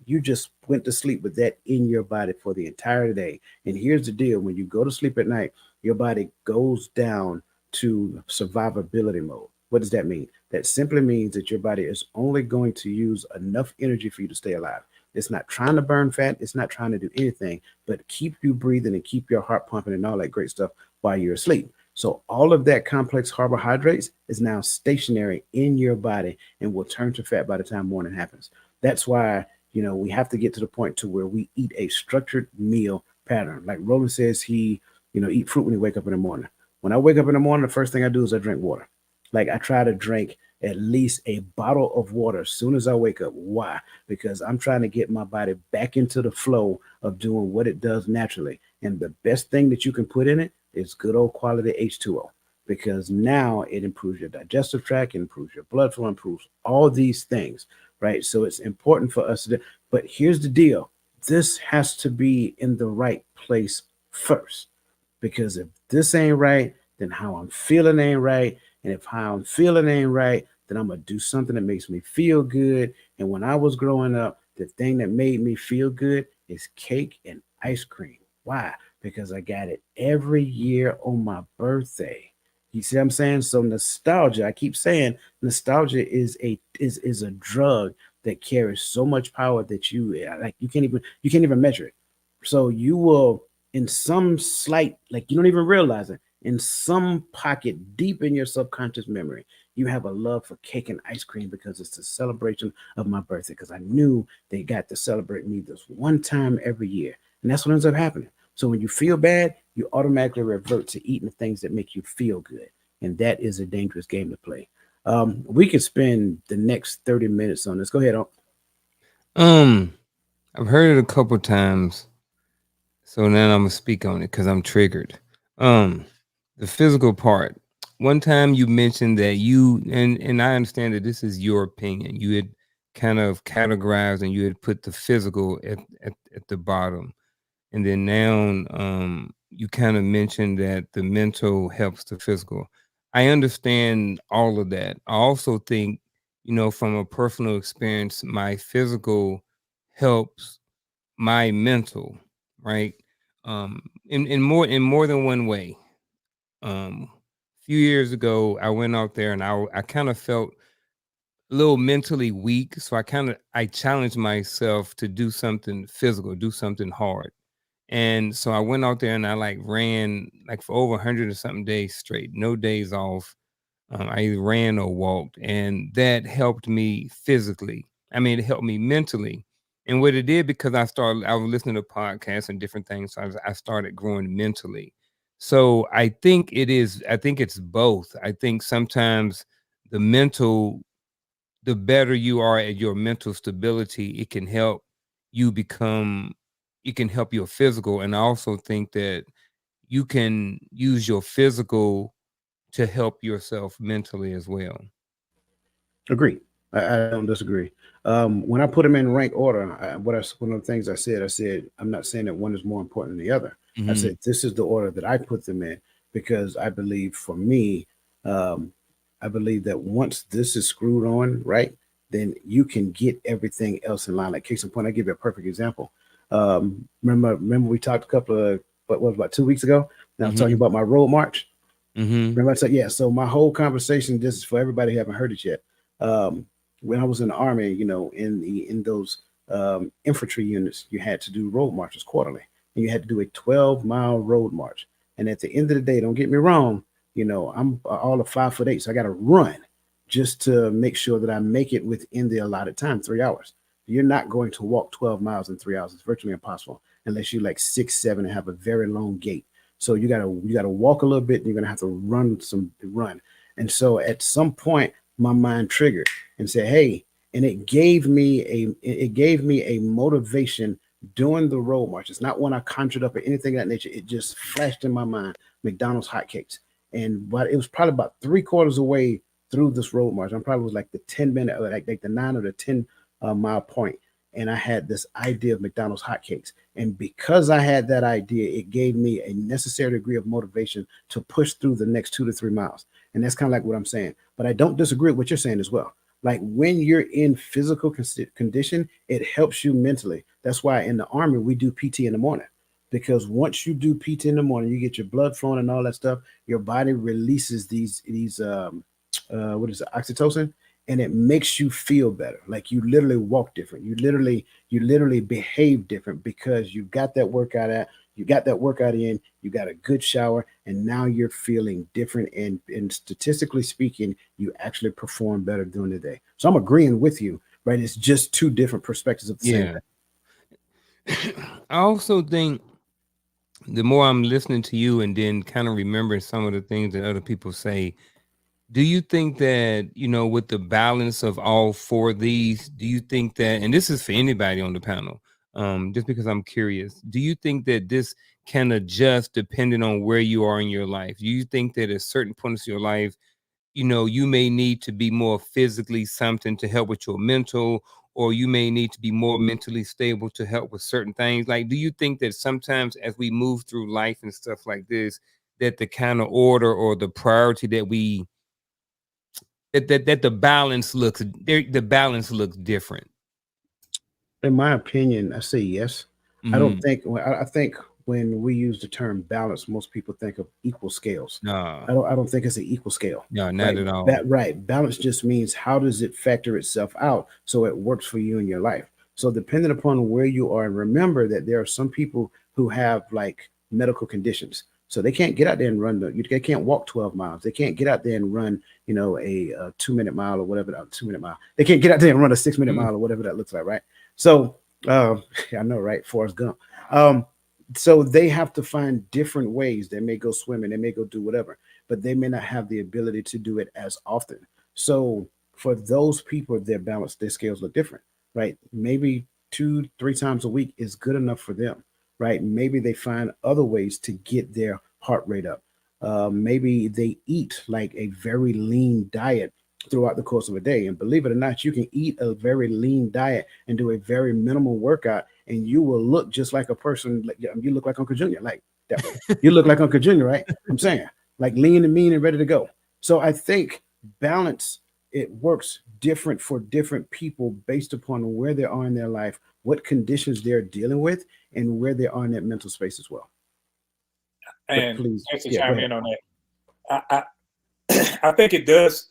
you just went to sleep with that in your body for the entire day. And here's the deal: when you go to sleep at night, your body goes down to survivability mode. What does that mean? That simply means that your body is only going to use enough energy for you to stay alive. It's not trying to burn fat, it's not trying to do anything but keep you breathing and keep your heart pumping and all that great stuff while you're asleep. So all of that complex carbohydrates is now stationary in your body and will turn to fat by the time morning happens. That's why, we have to get to the point to where we eat a structured meal pattern. Like Roland says, he, eat fruit when he wake up in the morning. When I wake up in the morning, the first thing I do is I drink water. Like I try to drink at least a bottle of water as soon as I wake up. Why? Because I'm trying to get my body back into the flow of doing what it does naturally. And the best thing that you can put in it is good old quality H2O, because now it improves your digestive tract, it improves your blood flow, improves all these things, right? So it's important for us to, but here's the deal. This has to be in the right place first, because if this ain't right, then how I'm feeling ain't right. And if how I'm feeling ain't right, then I'm going to do something that makes me feel good. And when I was growing up, the thing that made me feel good is cake and ice cream. Why? Because I got it every year on my birthday. You see what I'm saying? So nostalgia, I keep saying nostalgia is a drug that carries so much power that you can't even measure it. So you will, in some slight, like you don't even realize it, in some pocket deep in your subconscious memory, you have a love for cake and ice cream because it's the celebration of my birthday. Because I knew they got to celebrate me this one time every year. And that's what ends up happening. So when you feel bad, you automatically revert to eating the things that make you feel good. And that is a dangerous game to play. We could spend the next 30 minutes on this. Go ahead. I've heard it a couple times, so now I'm gonna speak on it because I'm triggered. The physical part. One time you mentioned that and I understand that this is your opinion. You had kind of categorized and you had put the physical at the bottom. And then now you kind of mentioned that the mental helps the physical. I understand all of that. I also think, from a personal experience, my physical helps my mental, right? In more than one way. A few years ago, I went out there and I kind of felt a little mentally weak. So I challenged myself to do something physical, do something hard. And so I went out there and I ran for over 100 or something days straight, no days off. I either ran or walked, and that helped me physically. I mean, it helped me mentally. And what it did, because I was listening to podcasts and different things, so I started growing mentally. So I think it's both. I think sometimes the mental, the better you are at your mental stability, you become, it can help your physical. And I also think that you can use your physical to help yourself mentally as well. Agree. I don't disagree. When I put them in rank order, one of the things I said, I'm not saying that one is more important than the other. I Mhm. said this is the order that I put them in because I believe, for me, um, I believe that once this is screwed on right, then you can get everything else in line. Like case in point, I give you a perfect example. Remember we talked a couple of what was about 2 weeks ago. Now I was talking Mhm. about my road march. Mhm. Remember I said, yeah. So my whole conversation, this is for everybody who haven't heard it yet. Um, when I was in the army, in those infantry units, you had to do road marches quarterly, and you had to do a 12-mile road march. And at the end of the day, don't get me wrong, I'm all of 5'8", so I got to run just to make sure that I make it within the allotted time, 3 hours. You're not going to walk 12 miles in 3 hours. It's virtually impossible unless you're like 6'7" and have a very long gait. So you gotta walk a little bit, and you're gonna have to run. And so at some point, my mind triggered and said, "Hey," and it gave me a motivation during the road march. It's not one I conjured up or anything of that nature. It just flashed in my mind. McDonald's hotcakes, but it was probably about 3/4 away through this road march. I'm probably was like the 10 minute, or like the 9 or the 10 mile point. and I had this idea of McDonald's hotcakes. And because I had that idea, it gave me a necessary degree of motivation to push through the next 2 to 3 miles. And that's kind of like what I'm saying. But I don't disagree with what you're saying as well. Like when you're in physical condition, it helps you mentally. That's why in the Army, we do PT in the morning. Because once you do PT in the morning, you get your blood flowing and all that stuff. Your body releases these what is it, oxytocin, and it makes you feel better. Like you literally walk different. You literally behave different because you got that workout in, you got a good shower, and now you're feeling different. And statistically speaking, you actually perform better during the day. So I'm agreeing with you, right? It's just two different perspectives of the same thing. I also think the more I'm listening to you and then kind of remembering some of the things that other people say, do you think that, with the balance of all four of these, do you think that, and this is for anybody on the panel, just because I'm curious, do you think that this can adjust depending on where you are in your life? Do you think that at certain points in your life, you may need to be more physically something to help with your mental, or you may need to be more mentally stable to help with certain things? Like, do you think that sometimes as we move through life and stuff like this, that the kind of order or the priority that we that the balance looks different? In my opinion, I say yes. I don't think I think when we use the term balance, most people think of equal scales. No, I don't think it's an equal scale. no, not Right. at all. Right. Balance just means how does it factor itself out so it works for you in your life. So depending upon where you are, and remember that there are some people who have like medical conditions. So they can't get out there and they can't walk 12 miles. They can't get out there and run, a 2-minute mile or whatever, a 2-minute mile. They can't get out there and run a 6-minute mile or whatever that looks like, right? So I know, right? Forrest Gump. So they have to find different ways. They may go swimming, they may go do whatever, but they may not have the ability to do it as often. So for those people, their scales look different, right? Maybe 2, 3 times a week is good enough for them, right? Maybe they find other ways to get their heart rate up. Maybe they eat like a very lean diet throughout the course of a day. And believe it or not, you can eat a very lean diet and do a very minimal workout, and you will look just like a person. Like you look like Uncle Junior, like that way. You look like Uncle Junior, right? I'm saying, like lean and mean and ready to go. So I think balance, it works different for different people based upon where they are in their life, what conditions they're dealing with, and where they are in that mental space as well. And please, just to yeah, go chime ahead. in on that, I I think it does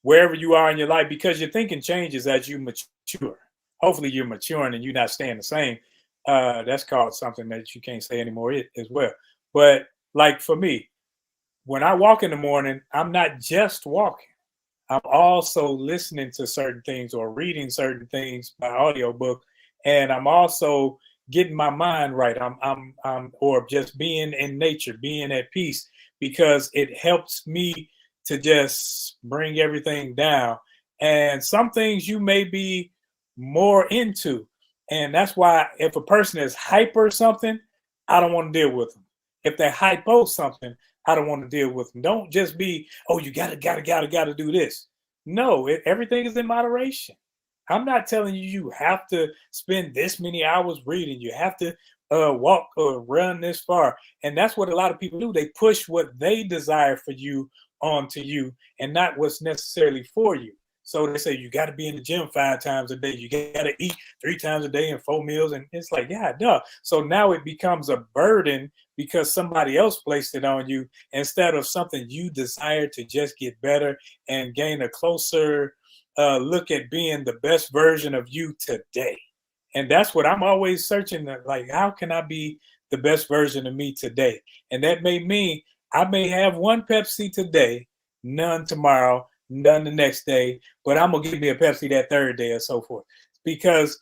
wherever you are in your life, because your thinking changes as you mature. Hopefully you're maturing and you're not staying the same. That's called something that you can't say anymore as well. But like for me, when I walk in the morning, I'm not just walking. I'm also listening to certain things or reading certain things by audiobook, and I'm also getting my mind right. I'm or just being in nature, being at peace, because it helps me to just bring everything down. And some things you may be more into, and that's why if a person is hyper something, I don't want to deal with them. If they're hypo something, I don't want to deal with them. Don't just be, oh, you gotta do this. No, everything is in moderation. I'm not telling you you have to spend this many hours reading. You have to walk or run this far. And that's what a lot of people do. They push what they desire for you onto you and not what's necessarily for you. So they say you got to be in the gym 5 times a day. You got to eat 3 times a day and 4 meals. And it's like, yeah, duh. So now it becomes a burden because somebody else placed it on you instead of something you desire to just get better and gain a closer look at being the best version of you today. And that's what I'm always searching. Like, how can I be the best version of me today? And that may mean I may have 1 Pepsi today, none tomorrow, none the next day, but I'm going to give me a Pepsi that 3rd day or so forth, because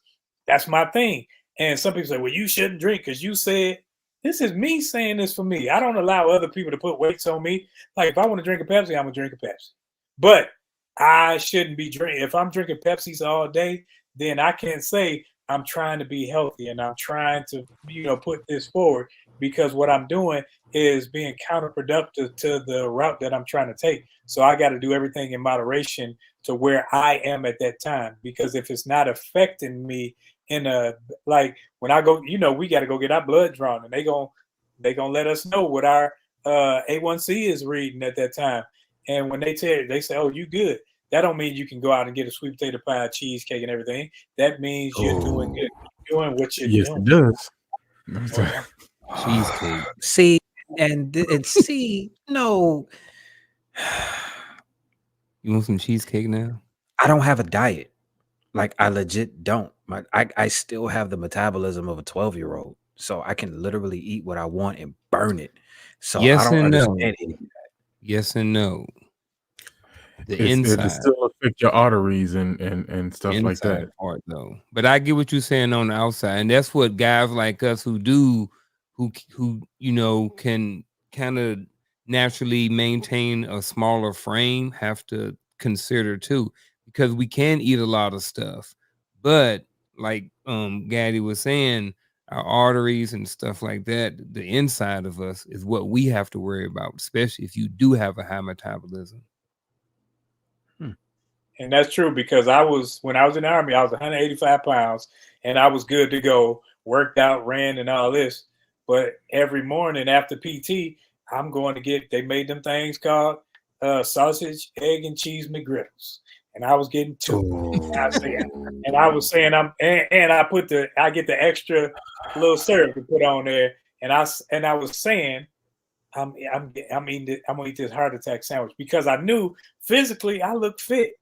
that's my thing. And some people say, well, you shouldn't drink because you said. This is me saying this for me. I don't allow other people to put weights on me. Like, if I want to drink a Pepsi, I'm going to drink a Pepsi. But I shouldn't be drinking. If I'm drinking Pepsis all day, then I can't say I'm trying to be healthy and I'm trying to, put this forward. because what I'm doing is being counterproductive to the route that I'm trying to take. So I got to do everything in moderation to where I am at that time. Because if it's not affecting me in a, like when I go, we got to go get our blood drawn, and they gonna let us know what our A1C is reading at that time. And when they say, "Oh, you good," that don't mean you can go out and get a sweet potato pie, cheesecake, and everything. That means you're doing good. You're doing what you're Yes, doing. it does. Oh, yeah. Cheesecake. See, and see, no, You want some cheesecake now? I don't have a diet. Like I legit don't. I still have the metabolism of a 12-year-old. So I can literally eat what I want and burn it. So I Yes don't and no. understand it. Yes and no. The It inside. still affect your arteries and stuff like inside that. part though. But I get what you're saying on the outside, and that's what guys like us who can kind of naturally maintain a smaller frame have to consider too, because we can eat a lot of stuff, but like Gaddy was saying, our arteries and stuff like that, the inside of us is what we have to worry about, especially if you do have a high metabolism. And that's true, because when I was in the Army, I was 185 pounds and I was good to go, worked out, ran, and all this. But every morning after PT, I'm going to they made them things called sausage, egg, and cheese McGriddles. And I was getting two. And I was saying I get the extra little syrup to put on there. And I was saying, I'm gonna eat this heart attack sandwich, because I knew physically I looked fit.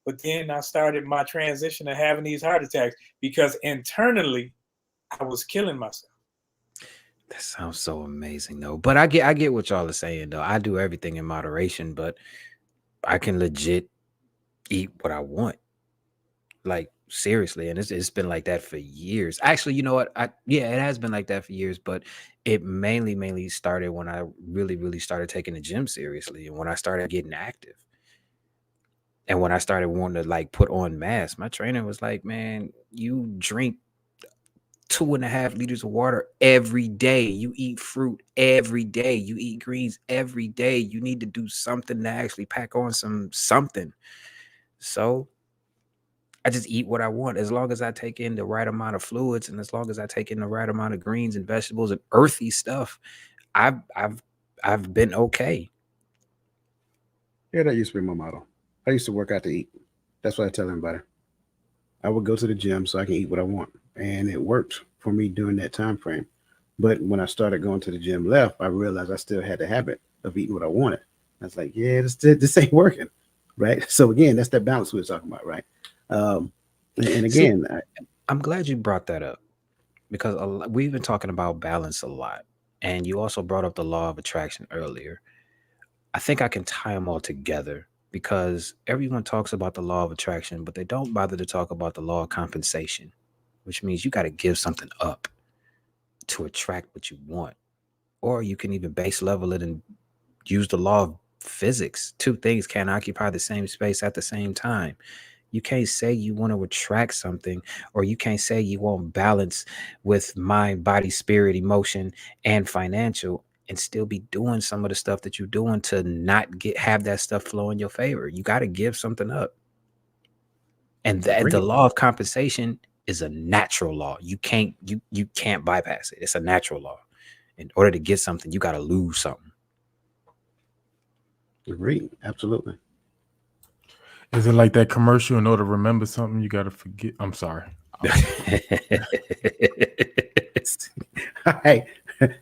But then I started my transition to having these heart attacks because internally I was killing myself. That sounds so amazing though. But I get what y'all are saying though. I do everything in moderation, but I can legit eat what I want. Like seriously, and it's been like that for years. Actually, you know what? It has been like that for years, but it mainly started when I really started taking the gym seriously, and when I started getting active. And when I started wanting to like put on mass, my trainer was like, "Man, you drink 2.5 liters of water every day. You eat fruit every day. You eat greens every day. You need to do something to actually pack on something." So I just eat what I want, as long as I take in the right amount of fluids, and as long as I take in the right amount of greens and vegetables and earthy stuff. I've been okay. Yeah, that used to be my motto. I used to work out to eat. That's what I tell everybody. I would go to the gym so I can eat what I want, and it worked for me during that time frame. But when I started going to the gym left, I realized I still had the habit of eating what I wanted. I was like, yeah, this ain't working, right? So again, that's that balance we were talking about, right? And again, I'm glad you brought that up, because we've been talking about balance a lot, and you also brought up the law of attraction earlier. I think I can tie them all together, because everyone talks about the law of attraction, but they don't bother to talk about the law of compensation, which means you got to give something up to attract what you want. Or you can even base level it and use the law of physics. Two things can't occupy the same space at the same time. You can't say you want to attract something, or you can't say you want balance with mind, body, spirit, emotion, and financial, and still be doing some of the stuff that you're doing to not have that stuff flow in your favor. You got to give something up. And the law of compensation is a natural law. You can't bypass it. It's a natural law. In order to get something, you got to lose something. Agreed. Absolutely. Is it like that commercial? In order to remember something, you got to forget. I'm sorry. Hey,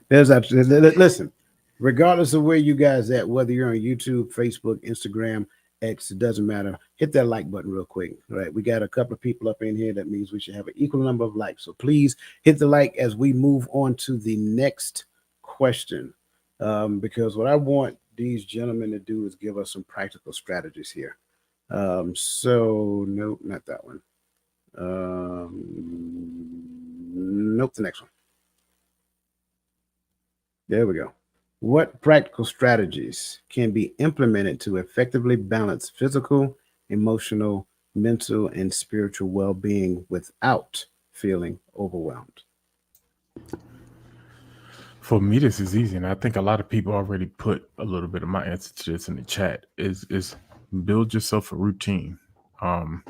listen, regardless of where you guys at, whether you're on YouTube, Facebook, Instagram, X, it doesn't matter. Hit that like button real quick. All right. We got a couple of people up in here. That means we should have an equal number of likes. So please hit the like as we move on to the next question. Because what I want these gentlemen to do is give us some practical strategies here. So nope, not that one. Nope, the next one. There we go. What practical strategies can be implemented to effectively balance physical, emotional, mental, and spiritual well-being without feeling overwhelmed? For me, this is easy, and I think a lot of people already put a little bit of my answer to this in the chat. Is build yourself a routine. I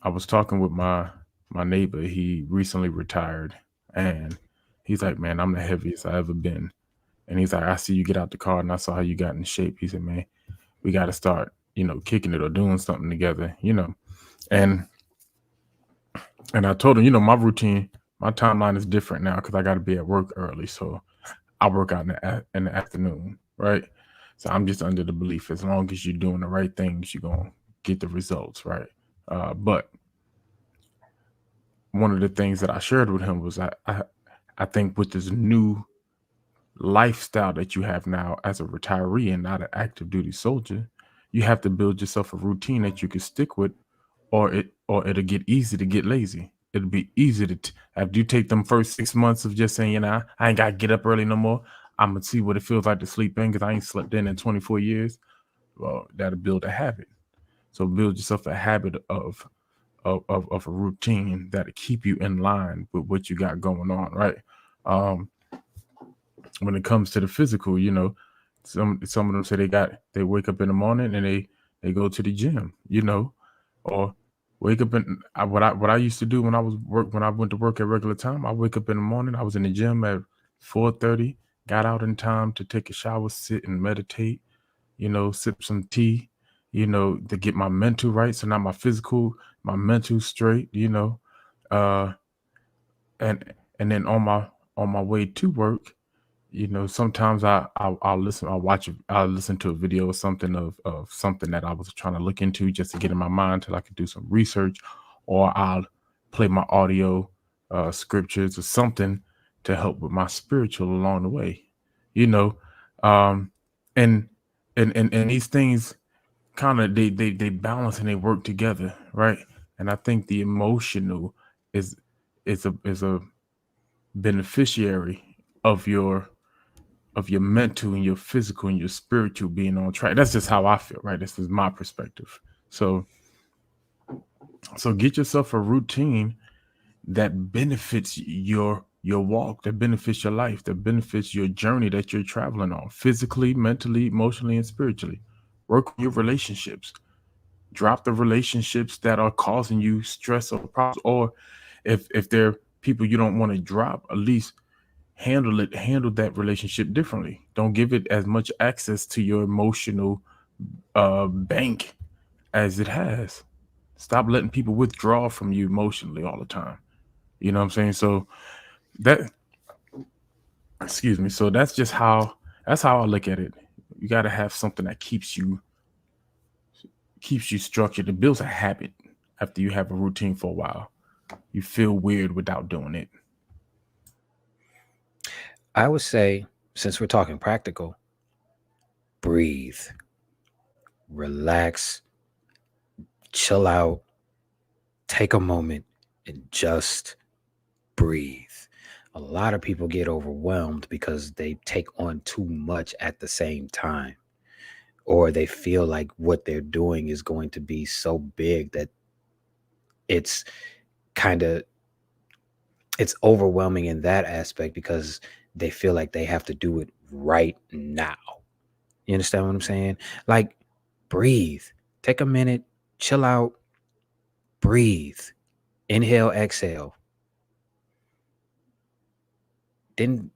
was talking with my neighbor. He recently retired, and he's like, "Man, I'm the heaviest I ever been." And he's like, "I see you get out the car, and I saw how you got in shape." He said, "Man, we got to start, kicking it or doing something together, And I told him, my routine, my timeline is different now because I got to be at work early, so I work out in the afternoon, right? So I'm just under the belief as long as you're doing the right things, you're gonna get the results, right? But one of the things that I shared with him was I think with this new lifestyle that you have now as a retiree and not an active duty soldier, you have to build yourself a routine that you can stick with, or it'll get easy to get lazy. It'll be easy to after you take them first 6 months of just saying, I ain't gotta get up early no more. I'm gonna see what it feels like to sleep in because I ain't slept in 24 years. Well, that'll build a habit. So build yourself a habit of a routine that'll keep you in line with what you got going on, right? When it comes to the physical, some of them say they wake up in the morning and they go to the gym, or wake up what I used to do when I went to work at regular time. I wake up in the morning. I was in the gym at 4:30. Got out in time to take a shower, sit and meditate. Sip some tea. To get my mental right, so now my mental straight. And then on my way to work, sometimes I'll listen to a video or something of something that I was trying to look into just to get in my mind till I could do some research, or I'll play my audio scriptures or something to help with my spiritual along the way, um, and these things kind of they balance and they work together, right? And I think the emotional is a beneficiary of your mental and your physical and your spiritual being on track. That's just how I feel, right? This is my perspective. So get yourself a routine that benefits your walk, that benefits your life, that benefits your journey that you're traveling on, physically, mentally, emotionally, and spiritually. Work on your relationships. Drop the relationships that are causing you stress or problems, or if they're people you don't want to drop, at least handle that relationship differently. Don't give it as much access to your emotional bank as it has. Stop letting people withdraw from you emotionally all the time. You know what I'm saying? So so that's just how I look at it. You got to have something that keeps you structured. It builds a habit. After you have a routine for a while, you feel weird without doing it. I would say, since we're talking practical, breathe, relax, chill out, take a moment, and just breathe. A lot of people get overwhelmed because they take on too much at the same time, or they feel like what they're doing is going to be so big that it's overwhelming in that aspect because they feel like they have to do it right now. You understand what I'm saying? Like, breathe, take a minute, chill out, breathe, inhale, exhale. Then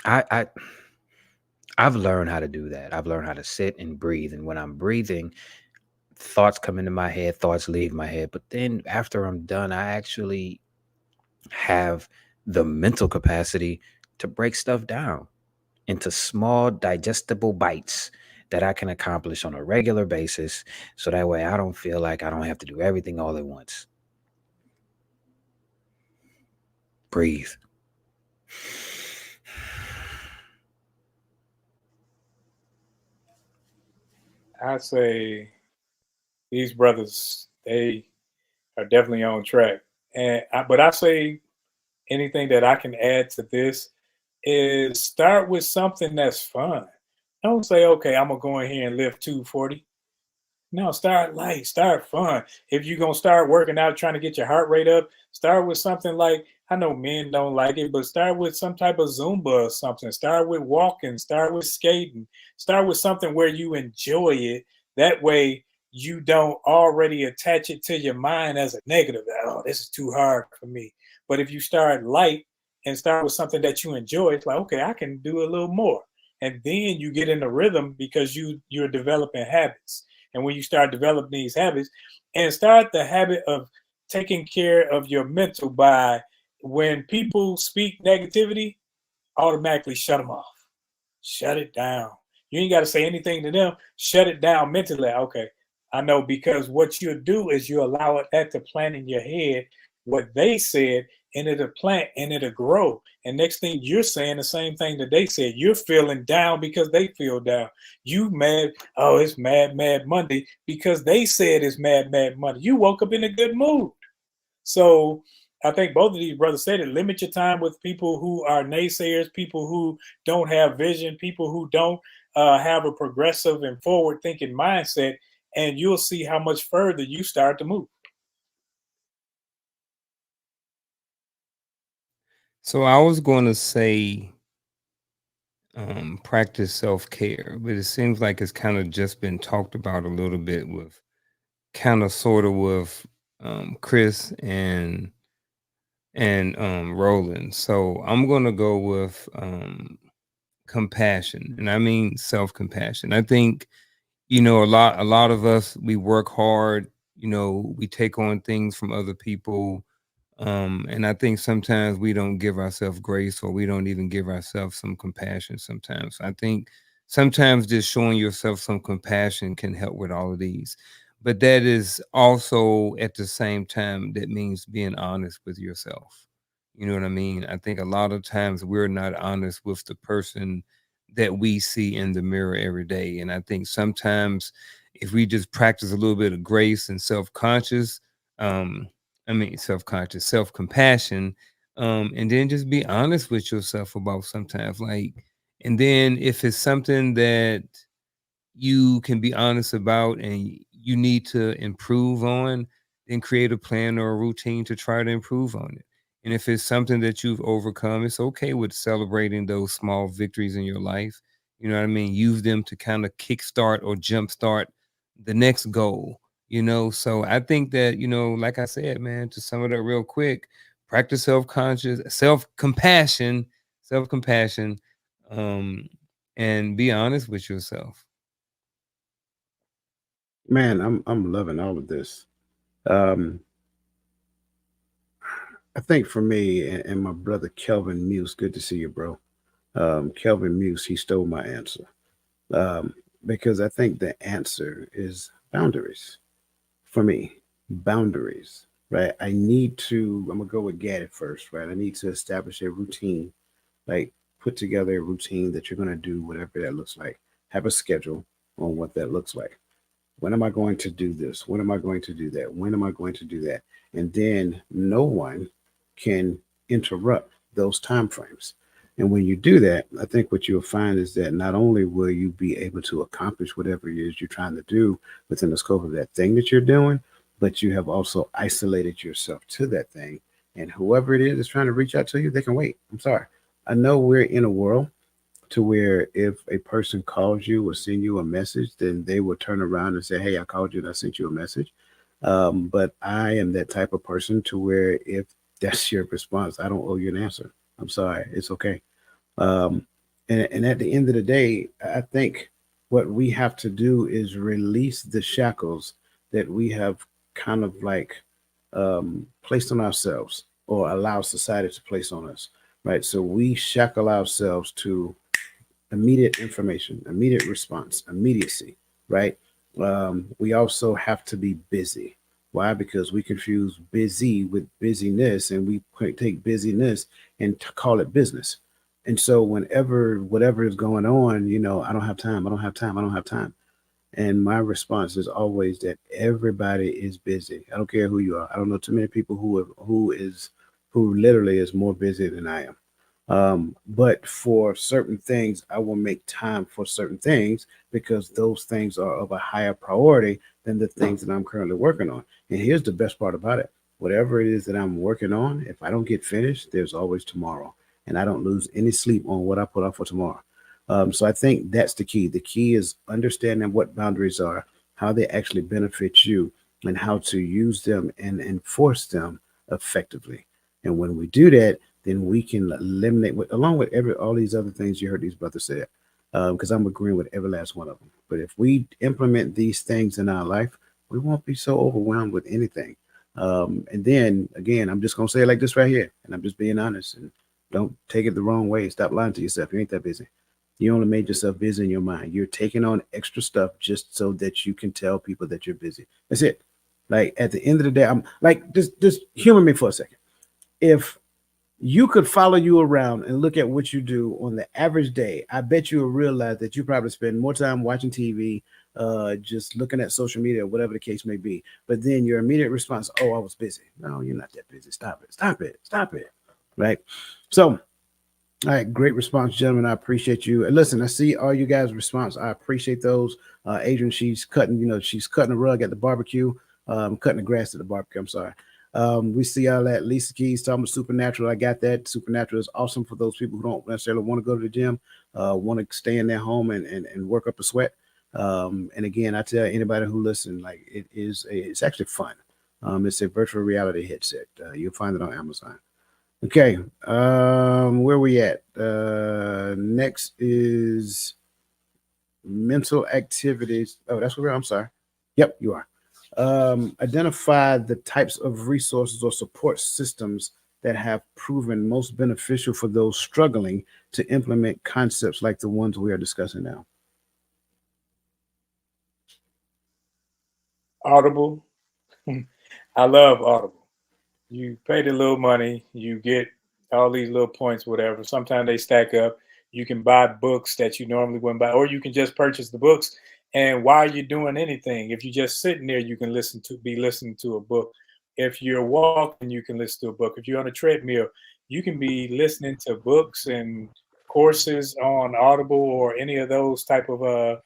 I've learned how to do that. I've learned how to sit and breathe. And when I'm breathing, thoughts come into my head, thoughts leave my head. But then after I'm done, I actually have the mental capacity to break stuff down into small, digestible bites that I can accomplish on a regular basis. So that way I don't feel like I don't have to do everything all at once. Breathe. I'd say these brothers, they are definitely on track. But I say anything that I can add to this is start with something that's fun. Don't say, okay, I'm gonna go in here and lift 240. No, start light, start fun. If you're gonna start working out, trying to get your heart rate up, start with something like, I know men don't like it, but start with some type of Zumba or something. Start with walking, start with skating, start with something where you enjoy it. That way you don't already attach it to your mind as a negative. Oh, this is too hard for me. But if you start light and start with something that you enjoy, it's like, okay, I can do a little more. And then you get in the rhythm because you're developing habits. And when you start developing these habits and start the habit of taking care of your mental by, when people speak negativity, automatically shut them off. Shut it down. You ain't got to say anything to them. Shut it down mentally. Okay, I know, because what you'll do is you allow that to plant in your head what they said, and it'll plant and it'll grow. And next thing, you're saying the same thing that they said. You're feeling down because they feel down. You mad? Oh, it's Mad Monday because they said it's Mad Monday. You woke up in a good mood. So I think both of these brothers said it. Limit your time with people who are naysayers, people who don't have vision, people who don't have a progressive and forward-thinking mindset, and you'll see how much further you start to move. So I was going to say practice self-care, but it seems like it's kind of just been talked about a little bit with kind of sort of with Chris and Roland. So I'm going to go with compassion, and I mean self-compassion. I think, a lot of us, we work hard, we take on things from other people, and I think sometimes we don't give ourselves grace, or we don't even give ourselves some compassion sometimes. I think sometimes just showing yourself some compassion can help with all of these. But that is also, at the same time, that means being honest with yourself. You know what I mean? I think a lot of times we're not honest with the person that we see in the mirror every day. And I think sometimes if we just practice a little bit of grace and um, self-conscious, self-compassion, and then just be honest with yourself about sometimes, like, and then if it's something that you can be honest about and you need to improve on, then create a plan or a routine to try to improve on it. And if it's something that you've overcome, it's okay with celebrating those small victories in your life. You know what I mean? Use them to kind of kickstart or jumpstart the next goal. So I think that, like I said, man, to sum it up real quick, practice self-compassion, um, and be honest with yourself. Man, I'm loving all of this. Um, I think for me and my brother Kelvin Muse, good to see you, bro. Kelvin Muse, he stole my answer. Um, because I think the answer is boundaries for me. Boundaries, right? I'm gonna go with Gaddy first, right? I need to establish a routine, like put together a routine that you're gonna do, whatever that looks like. Have a schedule on what that looks like. When am I going to do this? When am I going to do that? When am I going to do that? And then no one can interrupt those time frames. And when you do that, I think what you'll find is that not only will you be able to accomplish whatever it is you're trying to do within the scope of that thing that you're doing, but you have also isolated yourself to that thing. And whoever it is that's trying to reach out to you, they can wait. I'm sorry. I know we're in a world to where if a person calls you or send you a message, then they will turn around and say, "Hey, I called you and I sent you a message." But I am that type of person to where if that's your response, I don't owe you an answer. I'm sorry. It's okay. Um, and at the end of the day, I think what we have to do is release the shackles that we have kind of like placed on ourselves or allow society to place on us, right? So we shackle ourselves to immediate information, immediate response, immediacy, right? We also have to be busy. Why? Because we confuse busy with busyness, and we take busyness and call it business. And so, whenever whatever is going on, I don't have time. I don't have time. I don't have time. And my response is always that everybody is busy. I don't care who you are. I don't know too many people who literally is more busy than I am. But for certain things, I will make time for certain things because those things are of a higher priority than the things that I'm currently working on. And here's the best part about it: whatever it is that I'm working on, if I don't get finished, there's always tomorrow, and I don't lose any sleep on what I put off for tomorrow. So I think that's the key. The key is understanding what boundaries are, how they actually benefit you, and how to use them and enforce them effectively. And when we do that, then we can eliminate, along with every all these other things you heard these brothers say, because I'm agreeing with every last one of them. But if we implement these things in our life, we won't be so overwhelmed with anything. And then again, I'm just gonna say it like this right here, and I'm just being honest. And don't take it the wrong way. Stop lying to yourself. You ain't that busy. You only made yourself busy in your mind. You're taking on extra stuff just so that you can tell people that you're busy. That's it. Like at the end of the day, I'm like, just humor me for a second. If you could follow you around and look at what you do on the average day, I bet you will realize that you probably spend more time watching TV, just looking at social media, or whatever the case may be. But then your immediate response, oh, I was busy. No, you're not that busy. Stop it. Stop it. Stop it. Right. So, all right, great response, gentlemen. I appreciate you. And listen, I see all you guys' response. I appreciate those. Adrian, she's cutting, she's cutting the rug at the barbecue, cutting the grass at the barbecue. I'm sorry. We see all that. Lisa Keys talking about Supernatural. I got that. Supernatural is awesome for those people who don't necessarily want to go to the gym, want to stay in their home and work up a sweat. And again, I tell anybody who listen, like it's actually fun. It's a virtual reality headset. You'll find it on Amazon. Okay, where we at? Next is mental activities. Oh, that's where I'm sorry. Yep, you are. Identify the types of resources or support systems that have proven most beneficial for those struggling to implement concepts like the ones we are discussing now. Audible. I love Audible. You pay the little money, you get all these little points, whatever. Sometimes they stack up. You can buy books that you normally wouldn't buy, or you can just purchase the books. And while you're doing anything, if you're just sitting there, you can be listening to a book. If you're walking, you can listen to a book. If you're on a treadmill, you can be listening to books and courses on Audible or any of those type of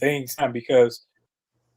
things. Because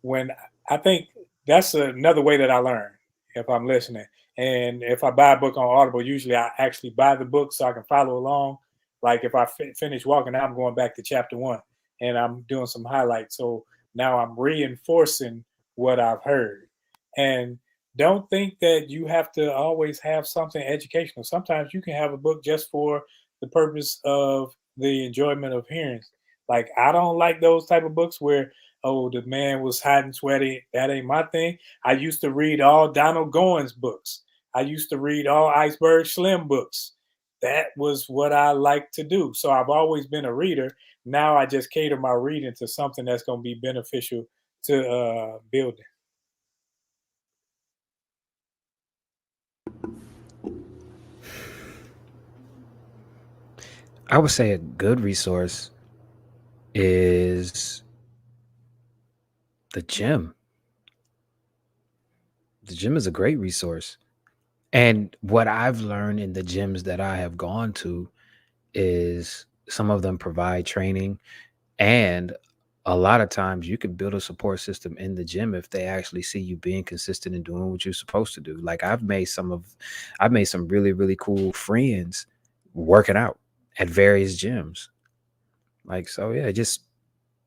when I think that's another way that I learn if I'm listening. And if I buy a book on Audible, usually I actually buy the book so I can follow along. Like if I finish walking, now I'm going back to chapter 1 and I'm doing some highlights. So now I'm reinforcing what I've heard. And don't think that you have to always have something educational. Sometimes you can have a book just for the purpose of the enjoyment of hearing. Like I don't like those type of books where, oh, the man was hot and sweaty. That ain't my thing. I used to read all Donald Goins books. I used to read all Iceberg Slim books. That was what I like to do. So I've always been a reader. Now I just cater my reading to something that's going to be beneficial to building. I would say a good resource is the gym. The gym is a great resource. And what I've learned in the gyms that I have gone to is some of them provide training, and a lot of times you can build a support system in the gym if they actually see you being consistent and doing what you're supposed to do. Like I've made some really, really cool friends working out at various gyms. Like, so yeah, just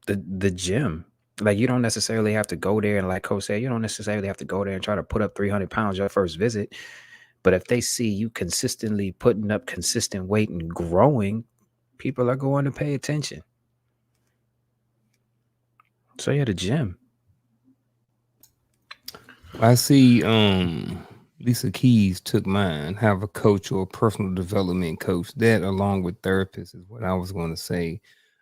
the gym. Like, you don't necessarily have to go there, and like Coach said, you don't necessarily have to go there and try to put up 300 pounds your first visit. But if they see you consistently putting up consistent weight and growing, people are going to pay attention. So yeah, the gym. I see Lisa Keys took mine, have a coach or a personal development coach. That along with therapists is what I was going to say.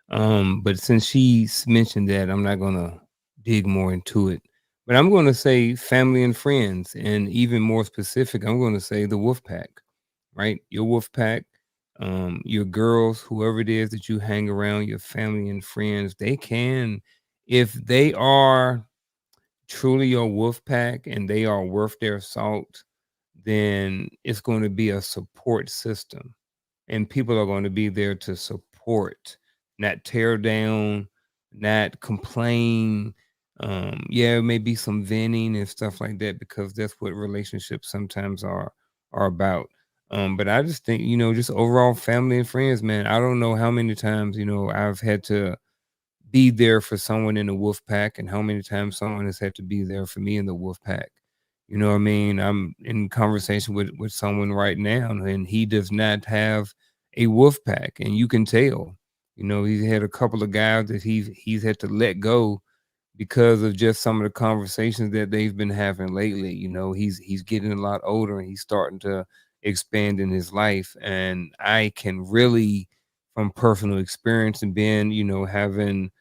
But since she's mentioned that, I'm not going to dig more into it. But I'm going to say family and friends, and even more specific, I'm going to say the wolf pack, right? Your wolf pack, your girls, whoever it is that you hang around, your family and friends, they can, if they are truly your wolf pack and they are worth their salt, then it's going to be a support system, and people are going to be there to support, not tear down, not complain. Yeah, maybe some venting and stuff like that, because that's what relationships sometimes are about. But I just think, just overall family and friends, man. I don't know how many times, I've had to be there for someone in the wolf pack, and how many times someone has had to be there for me in the wolf pack. You know what I mean? I'm in conversation with someone right now, and he does not have a wolf pack, and you can tell. He's had a couple of guys that he's had to let go because of just some of the conversations that they've been having lately. He's getting a lot older, and he's starting to expand in his life. And I can really, from personal experience and being, having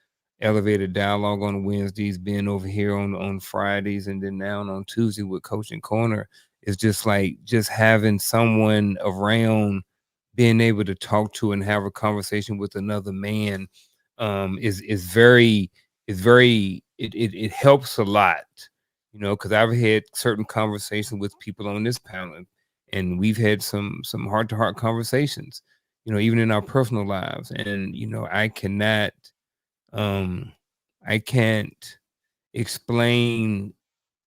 elevated dialogue on Wednesdays, being over here on Fridays, and then now on Tuesday with Coaching Corner, is just like just having someone around, being able to talk to and have a conversation with another man, is very it helps a lot, because I've had certain conversations with people on this panel, and we've had some heart-to-heart conversations, even in our personal lives. And I can't explain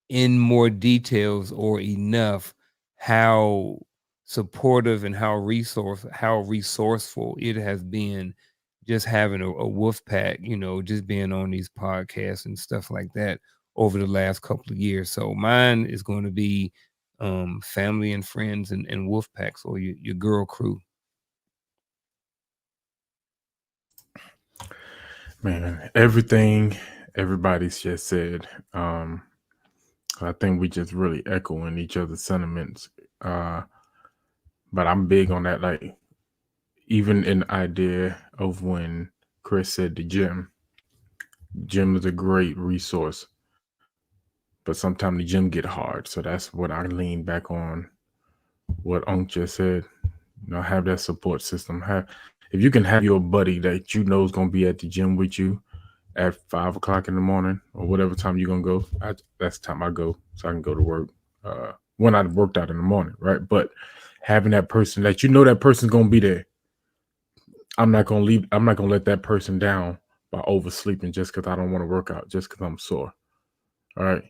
in more details or enough how supportive and how resourceful it has been, just having a wolf pack, just being on these podcasts and stuff like that over the last couple of years. So mine is going to be family and friends and wolf packs, or your girl crew. Man, everything everybody's just said. I think we just really echoing each other's sentiments. But I'm big on that. Like, even in the idea of when Chris said the gym is a great resource, but sometimes the gym get hard. So that's what I lean back on. What Unc just said, have that support system. If you can have your buddy that is gonna be at the gym with you at 5 o'clock in the morning or whatever time you're gonna go, that's the time I go, so I can go to work when I worked out in the morning, right? But having that person that that person's gonna be there, I'm not gonna let that person down by oversleeping just because I don't want to work out, just because I'm sore. All right.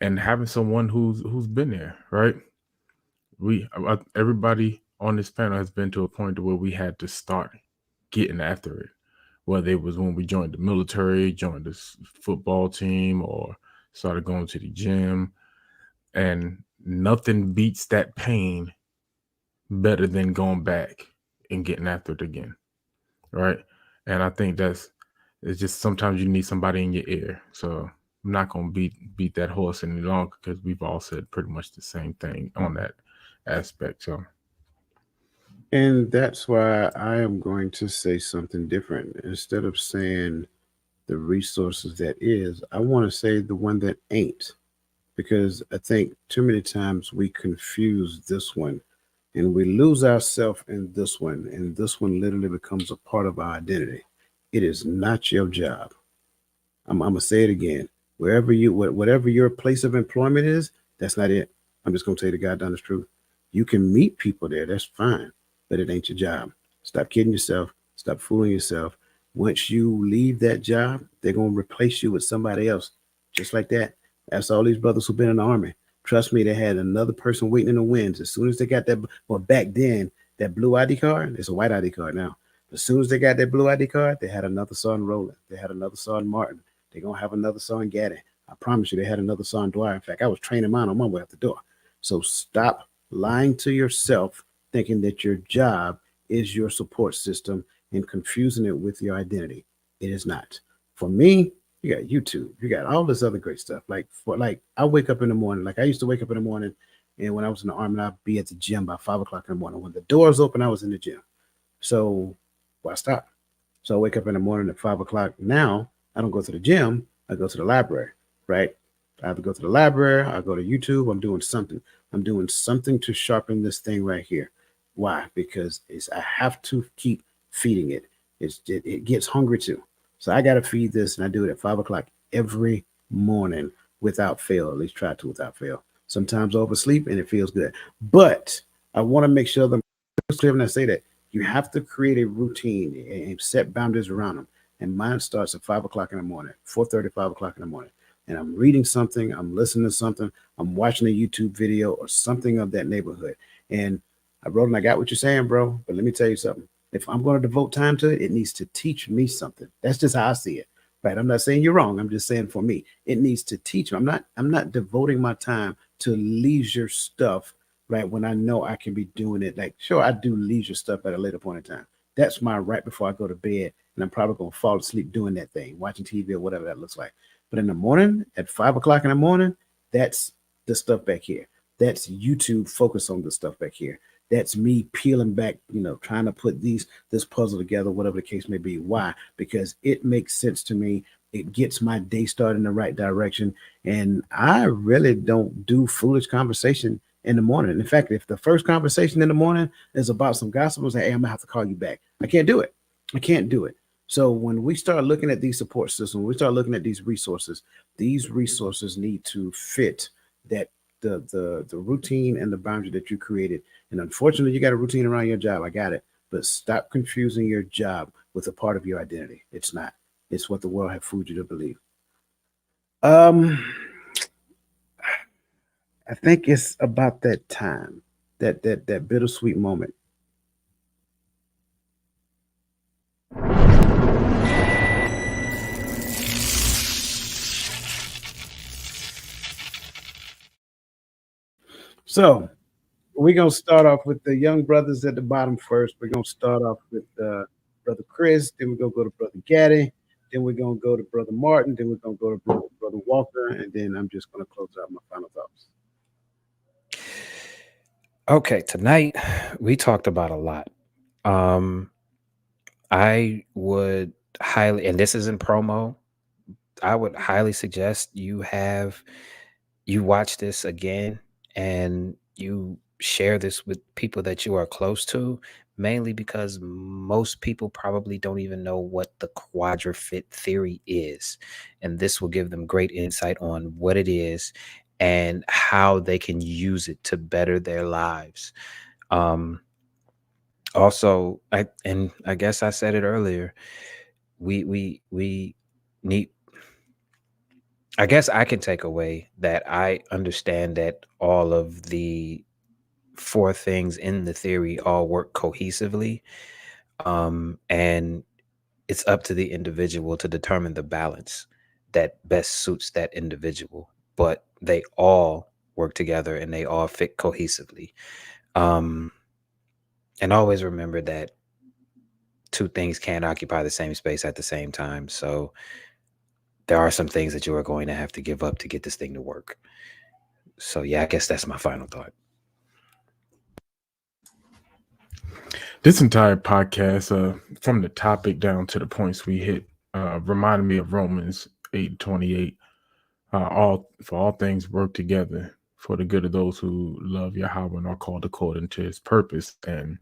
And having someone who's been there, right? Everybody on this panel has been to a point where we had to start getting after it, whether it was when we joined the military, joined the football team, or started going to the gym. And nothing beats that pain better than going back and getting after it again, right? And I think it's just sometimes you need somebody in your ear. So I'm not going to beat that horse any longer, because we've all said pretty much the same thing on that aspect. So, and that's why I am going to say something different. Instead of saying the resources that is, I want to say the one that ain't, because I think too many times we confuse this one and we lose ourselves in this one, and this one literally becomes a part of our identity. It is not your job. I'm gonna say it again. Whatever your place of employment is, that's not it. I'm just gonna tell you the goddamn truth. You can meet people there, that's fine, but it ain't your job. Stop kidding yourself. Stop fooling yourself. Once you leave that job, they're gonna replace you with somebody else, just like that. That's all these brothers who've been in the army. Trust me, they had another person waiting in the wings. As soon as they got that, well, back then, that blue ID card, it's a white ID card now. As soon as they got that blue ID card, they had another son Roland. They had another son Martin. They're going to have another son Gaddy. I promise you, they had another son Dwyer. In fact, I was training mine on my way out the door. So stop lying to yourself, thinking that your job is your support system and confusing it with your identity. It is not. For me, you got YouTube. You got all this other great stuff. Like I wake up in the morning. Like I used to wake up in the morning, and when I was in the army, I'd be at the gym by 5 o'clock in the morning. When the doors open, I was in the gym. So why stop? So I wake up in the morning at 5 o'clock. Now I don't go to the gym. I go to the library, right? I have to go to the library. I go to YouTube. I'm doing something. I'm doing something to sharpen this thing right here. Why? Because I have to keep feeding it. It gets hungry too. So I got to feed this, and I do it at 5 o'clock every morning without fail. At least try to without fail. Sometimes I oversleep and it feels good. But I want to make sure that I'm clear when I say that you have to create a routine and set boundaries around them. And mine starts at 5 o'clock in the morning, 4:30, 5 o'clock in the morning. And I'm reading something, I'm listening to something, I'm watching a YouTube video or something of that neighborhood. And I wrote and I got what you're saying, bro. But let me tell you something. If I'm going to devote time to it, it needs to teach me something. That's just how I see it. Right. I'm not saying you're wrong. I'm just saying for me, it needs to teach me. I'm not devoting my time to leisure stuff, right? When I know I can be doing it. Like, sure, I do leisure stuff at a later point in time. That's my right before I go to bed. And I'm probably gonna fall asleep doing that thing, watching TV or whatever that looks like. But in the morning, at 5 o'clock in the morning, that's the stuff back here. That's YouTube focus on the stuff back here. That's me peeling back, trying to put this puzzle together, whatever the case may be. Why? Because it makes sense to me. It gets my day started in the right direction. And I really don't do foolish conversation in the morning. In fact, if the first conversation in the morning is about some gossip, I say, hey, I'm gonna have to call you back. I can't do it. I can't do it. So when we start looking at these support systems, we start looking at these resources need to fit that the routine and the boundary that you created. And unfortunately, you got a routine around your job. I got it. But stop confusing your job with a part of your identity. It's not. It's what the world have fooled you to believe. I think it's about that time, that bittersweet moment. So we're gonna start off with the young brothers at the bottom first. We're gonna start off with brother Chris, then we're gonna go to brother Gaddy, then we're gonna go to brother Martin, then we're gonna go to brother Walker, and then I'm just gonna close out my final thoughts. Okay, tonight we talked about a lot. I would highly, and this isn't promo, I would highly suggest you watch this again and you share this with people that you are close to, mainly because most people probably don't even know what the QuadraFit Theory is. And this will give them great insight on what it is and how they can use it to better their lives. Also, I guess I said it earlier, we need, I guess I can take away that I understand that all of the 4 things in the theory all work cohesively. And it's up to the individual to determine the balance that best suits that individual. But they all work together and they all fit cohesively. And always remember that 2 things can't occupy the same space at the same time. So there are some things that you are going to have to give up to get this thing to work. So yeah, I guess that's my final thought. This entire podcast, from the topic down to the points we hit, reminded me of Romans 8:28. All things work together for the good of those who love Yahweh and are called according to His purpose. And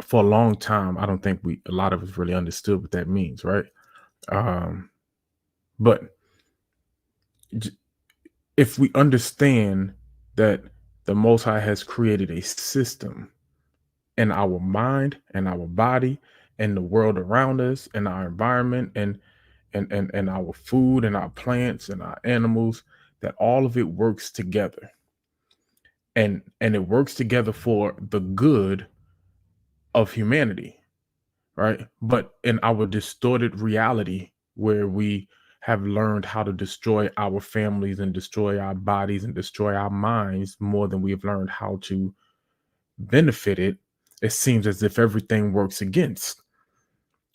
for a long time, I don't think a lot of us really understood what that means, right? But if we understand that the Most High has created a system in our mind and our body and the world around us and our environment and our food and our plants and our animals, that all of it works together. And it works together for the good of humanity, right? But in our distorted reality, where we have learned how to destroy our families and destroy our bodies and destroy our minds more than we have learned how to benefit it, it seems as if everything works against,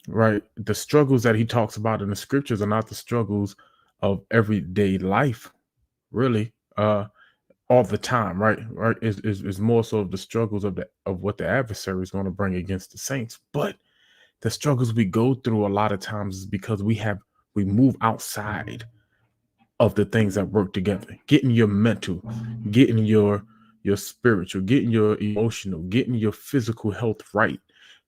right? The struggles that he talks about in the scriptures are not the struggles of everyday life, really, all the time, right? Is more so of the struggles of what the adversary is going to bring against the saints. But the struggles we go through a lot of times is because we move outside of the things that work together. Getting your mental, getting your spiritual, getting your emotional, getting your physical health right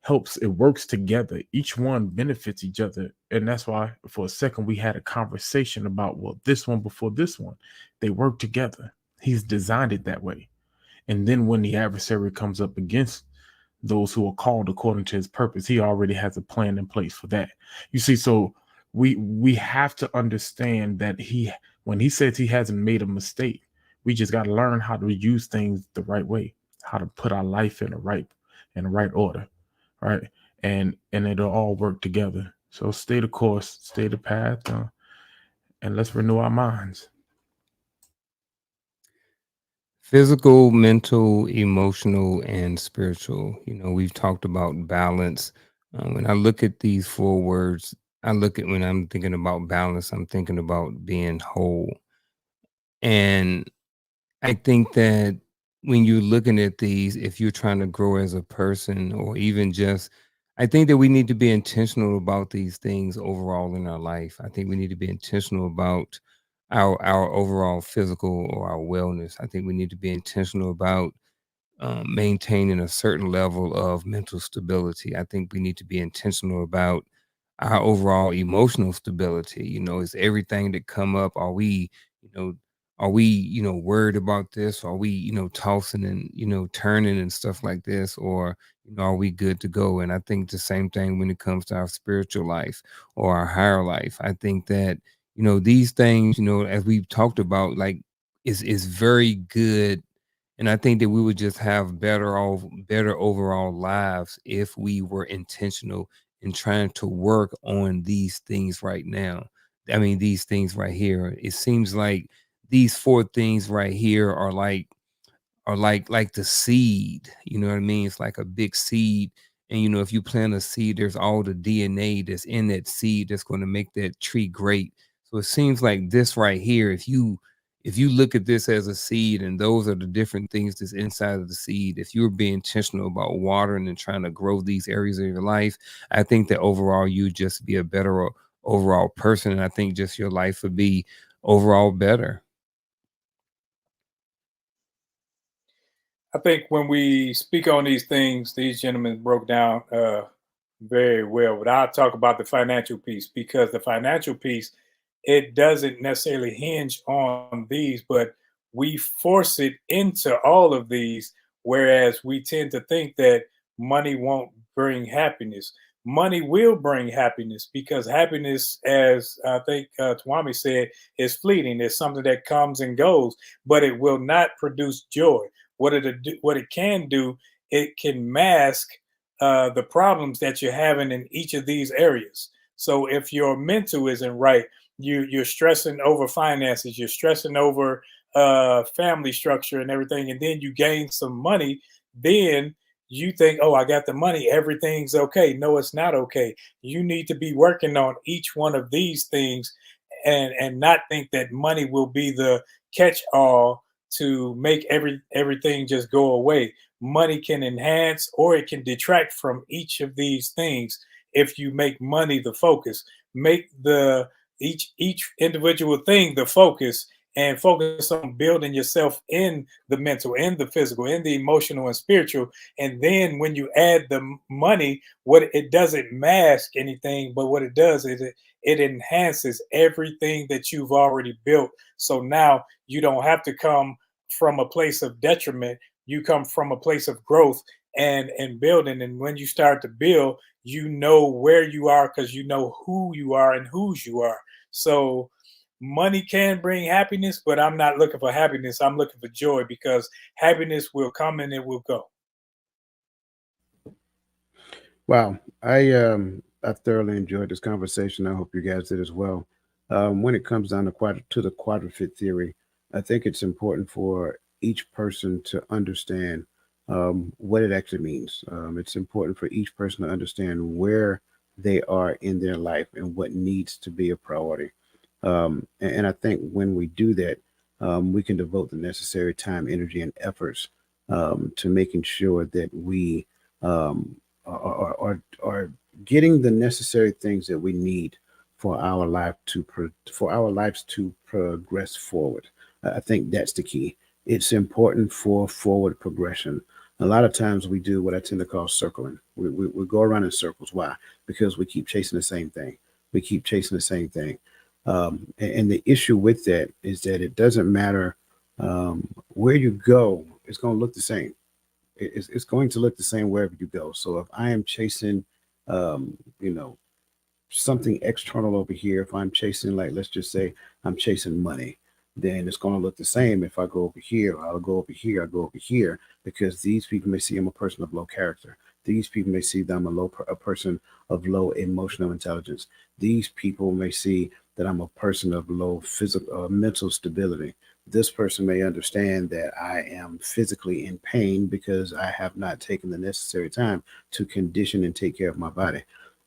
helps. It works together. Each one benefits each other. And that's why for a second we had a conversation about, well, this one before this one, they work together. He's designed it that way. And then when the adversary comes up against those who are called according to his purpose, he already has a plan in place for that. You see, so we have to understand that when he says he hasn't made a mistake, we just got to learn how to use things the right way, how to put our life in the right order, right? And it'll all work together. So stay the course, stay the path, and let's renew our minds. Physical, mental, emotional, and spiritual. We've talked about balance. When I look at these 4 words, when I'm thinking about balance, I'm thinking about being whole. And I think that when you're looking at these, if you're trying to grow as a person, or even just, I think that we need to be intentional about these things overall in our life. I think we need to be intentional about our overall physical or our wellness. I think we need to be intentional about maintaining a certain level of mental stability. I think we need to be intentional about our overall emotional stability. Is everything that come up, you know, are we, worried about this? Are we, tossing and, turning and stuff like this? Or, are we good to go? And I think the same thing when it comes to our spiritual life or our higher life. I think that, these things, as we've talked about, like, is very good. And I think that we would just have better overall lives if we were intentional in trying to work on these things right now. I mean, these things right here. It seems like these 4 things right here are like the seed. You know what I mean? It's like a big seed. And if you plant a seed, there's all the DNA that's in that seed that's going to make that tree great. So it seems like this right here, if you look at this as a seed, and those are the different things that's inside of the seed, if you're being intentional about watering and trying to grow these areas of your life, I think that overall you just be a better overall person. And I think just your life would be overall better. I think when we speak on these things, these gentlemen broke down very well. But I'll talk about the financial piece, because the financial piece, it doesn't necessarily hinge on these, but we force it into all of these, whereas we tend to think that money won't bring happiness. Money will bring happiness, because happiness, as I think Twami said, is fleeting. It's something that comes and goes, but it will not produce joy. What it can do, it can mask the problems that you're having in each of these areas. So if your mental isn't right, you're stressing over finances, you're stressing over family structure and everything, and then you gain some money, then you think, oh, I got the money, everything's okay. No, it's not okay. You need to be working on each one of these things, and not think that money will be the catch all to make everything just go away. Money can enhance or it can detract from each of these things if you make money the focus. Make the each individual thing the focus, and focus on building yourself in the mental, in the physical, in the emotional and spiritual. And then when you add the money, what it doesn't mask anything, but what it does is it enhances everything that you've already built. So now you don't have to come from a place of detriment. You come from a place of growth and building. And when you start to build, you know where you are, because you know who you are and whose you are. So money can bring happiness, but I'm not looking for happiness. I'm looking for joy, because happiness will come and it will go. Wow, I thoroughly enjoyed this conversation. I hope you guys did as well. When it comes down to the QuadraFit theory, I think it's important for each person to understand what it actually means. It's important for each person to understand where they are in their life and what needs to be a priority. And I think when we do that, we can devote the necessary time, energy, and efforts to making sure that we are getting the necessary things that we need for our for our lives to progress forward. I think that's the key. It's important for forward progression. A lot of times we do what I tend to call circling. We go around in circles. Why? Because we keep chasing the same thing. We keep chasing the same thing. And the issue with that is that it doesn't matter Where you go, it's going to look the same. It's going to look the same wherever you go. So if I am chasing, you know, something external over here, if I'm chasing, like, let's just say I'm chasing money, then it's going to look the same. If I go over here, I'll go over here, I'll go over here, because these people may see I'm a person of low character. These people may see that I'm a person of low emotional intelligence. These people may see that I'm a person of low physical mental stability. This person may understand that I am physically in pain because I have not taken the necessary time to condition and take care of my body.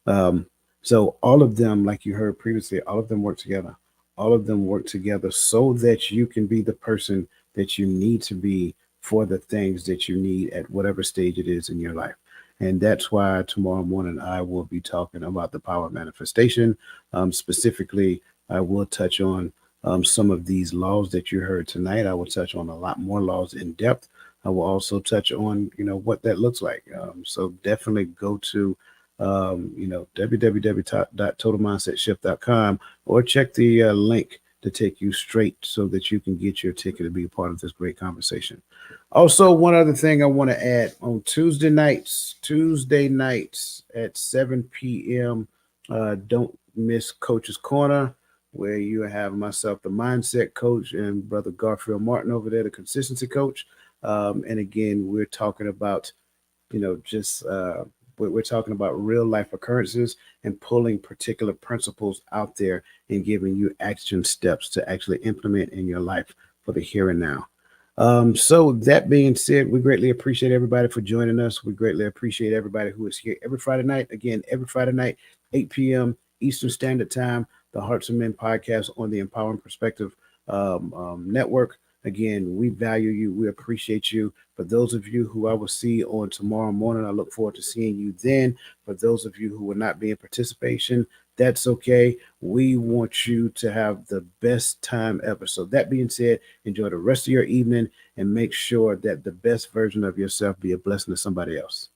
Um, so all of them, like you heard previously, all of them work together. All of them work together so that you can be the person that you need to be for the things that you need at whatever stage it is in your life. And that's why tomorrow morning I will be talking about the power of manifestation. Specifically, I will touch on some of these laws that you heard tonight. I will touch on a lot more laws in depth. I will also touch on, what that looks like. So definitely go to www.totalmindsetshift.com, or check the link to take you straight so that you can get your ticket to be a part of this great conversation. Also, one other thing I want to add: on Tuesday nights at 7 p.m., don't miss Coach's Corner, where you have myself, the mindset coach, and Brother Garfield Martin over there, the consistency coach. And again, we're talking about, just we're talking about real life occurrences and pulling particular principles out there and giving you action steps to actually implement in your life for the here and now. So that being said, we greatly appreciate everybody for joining us. We greatly appreciate everybody who is here every Friday night. Again, every Friday night, 8 p.m. Eastern Standard Time, the Hearts of Men podcast on the Empowering Perspective Network. Again, we value you. We appreciate you. For those of you who I will see on tomorrow morning, I look forward to seeing you then. For those of you who will not be in participation, that's okay. We want you to have the best time ever. So that being said, enjoy the rest of your evening and make sure that the best version of yourself be a blessing to somebody else.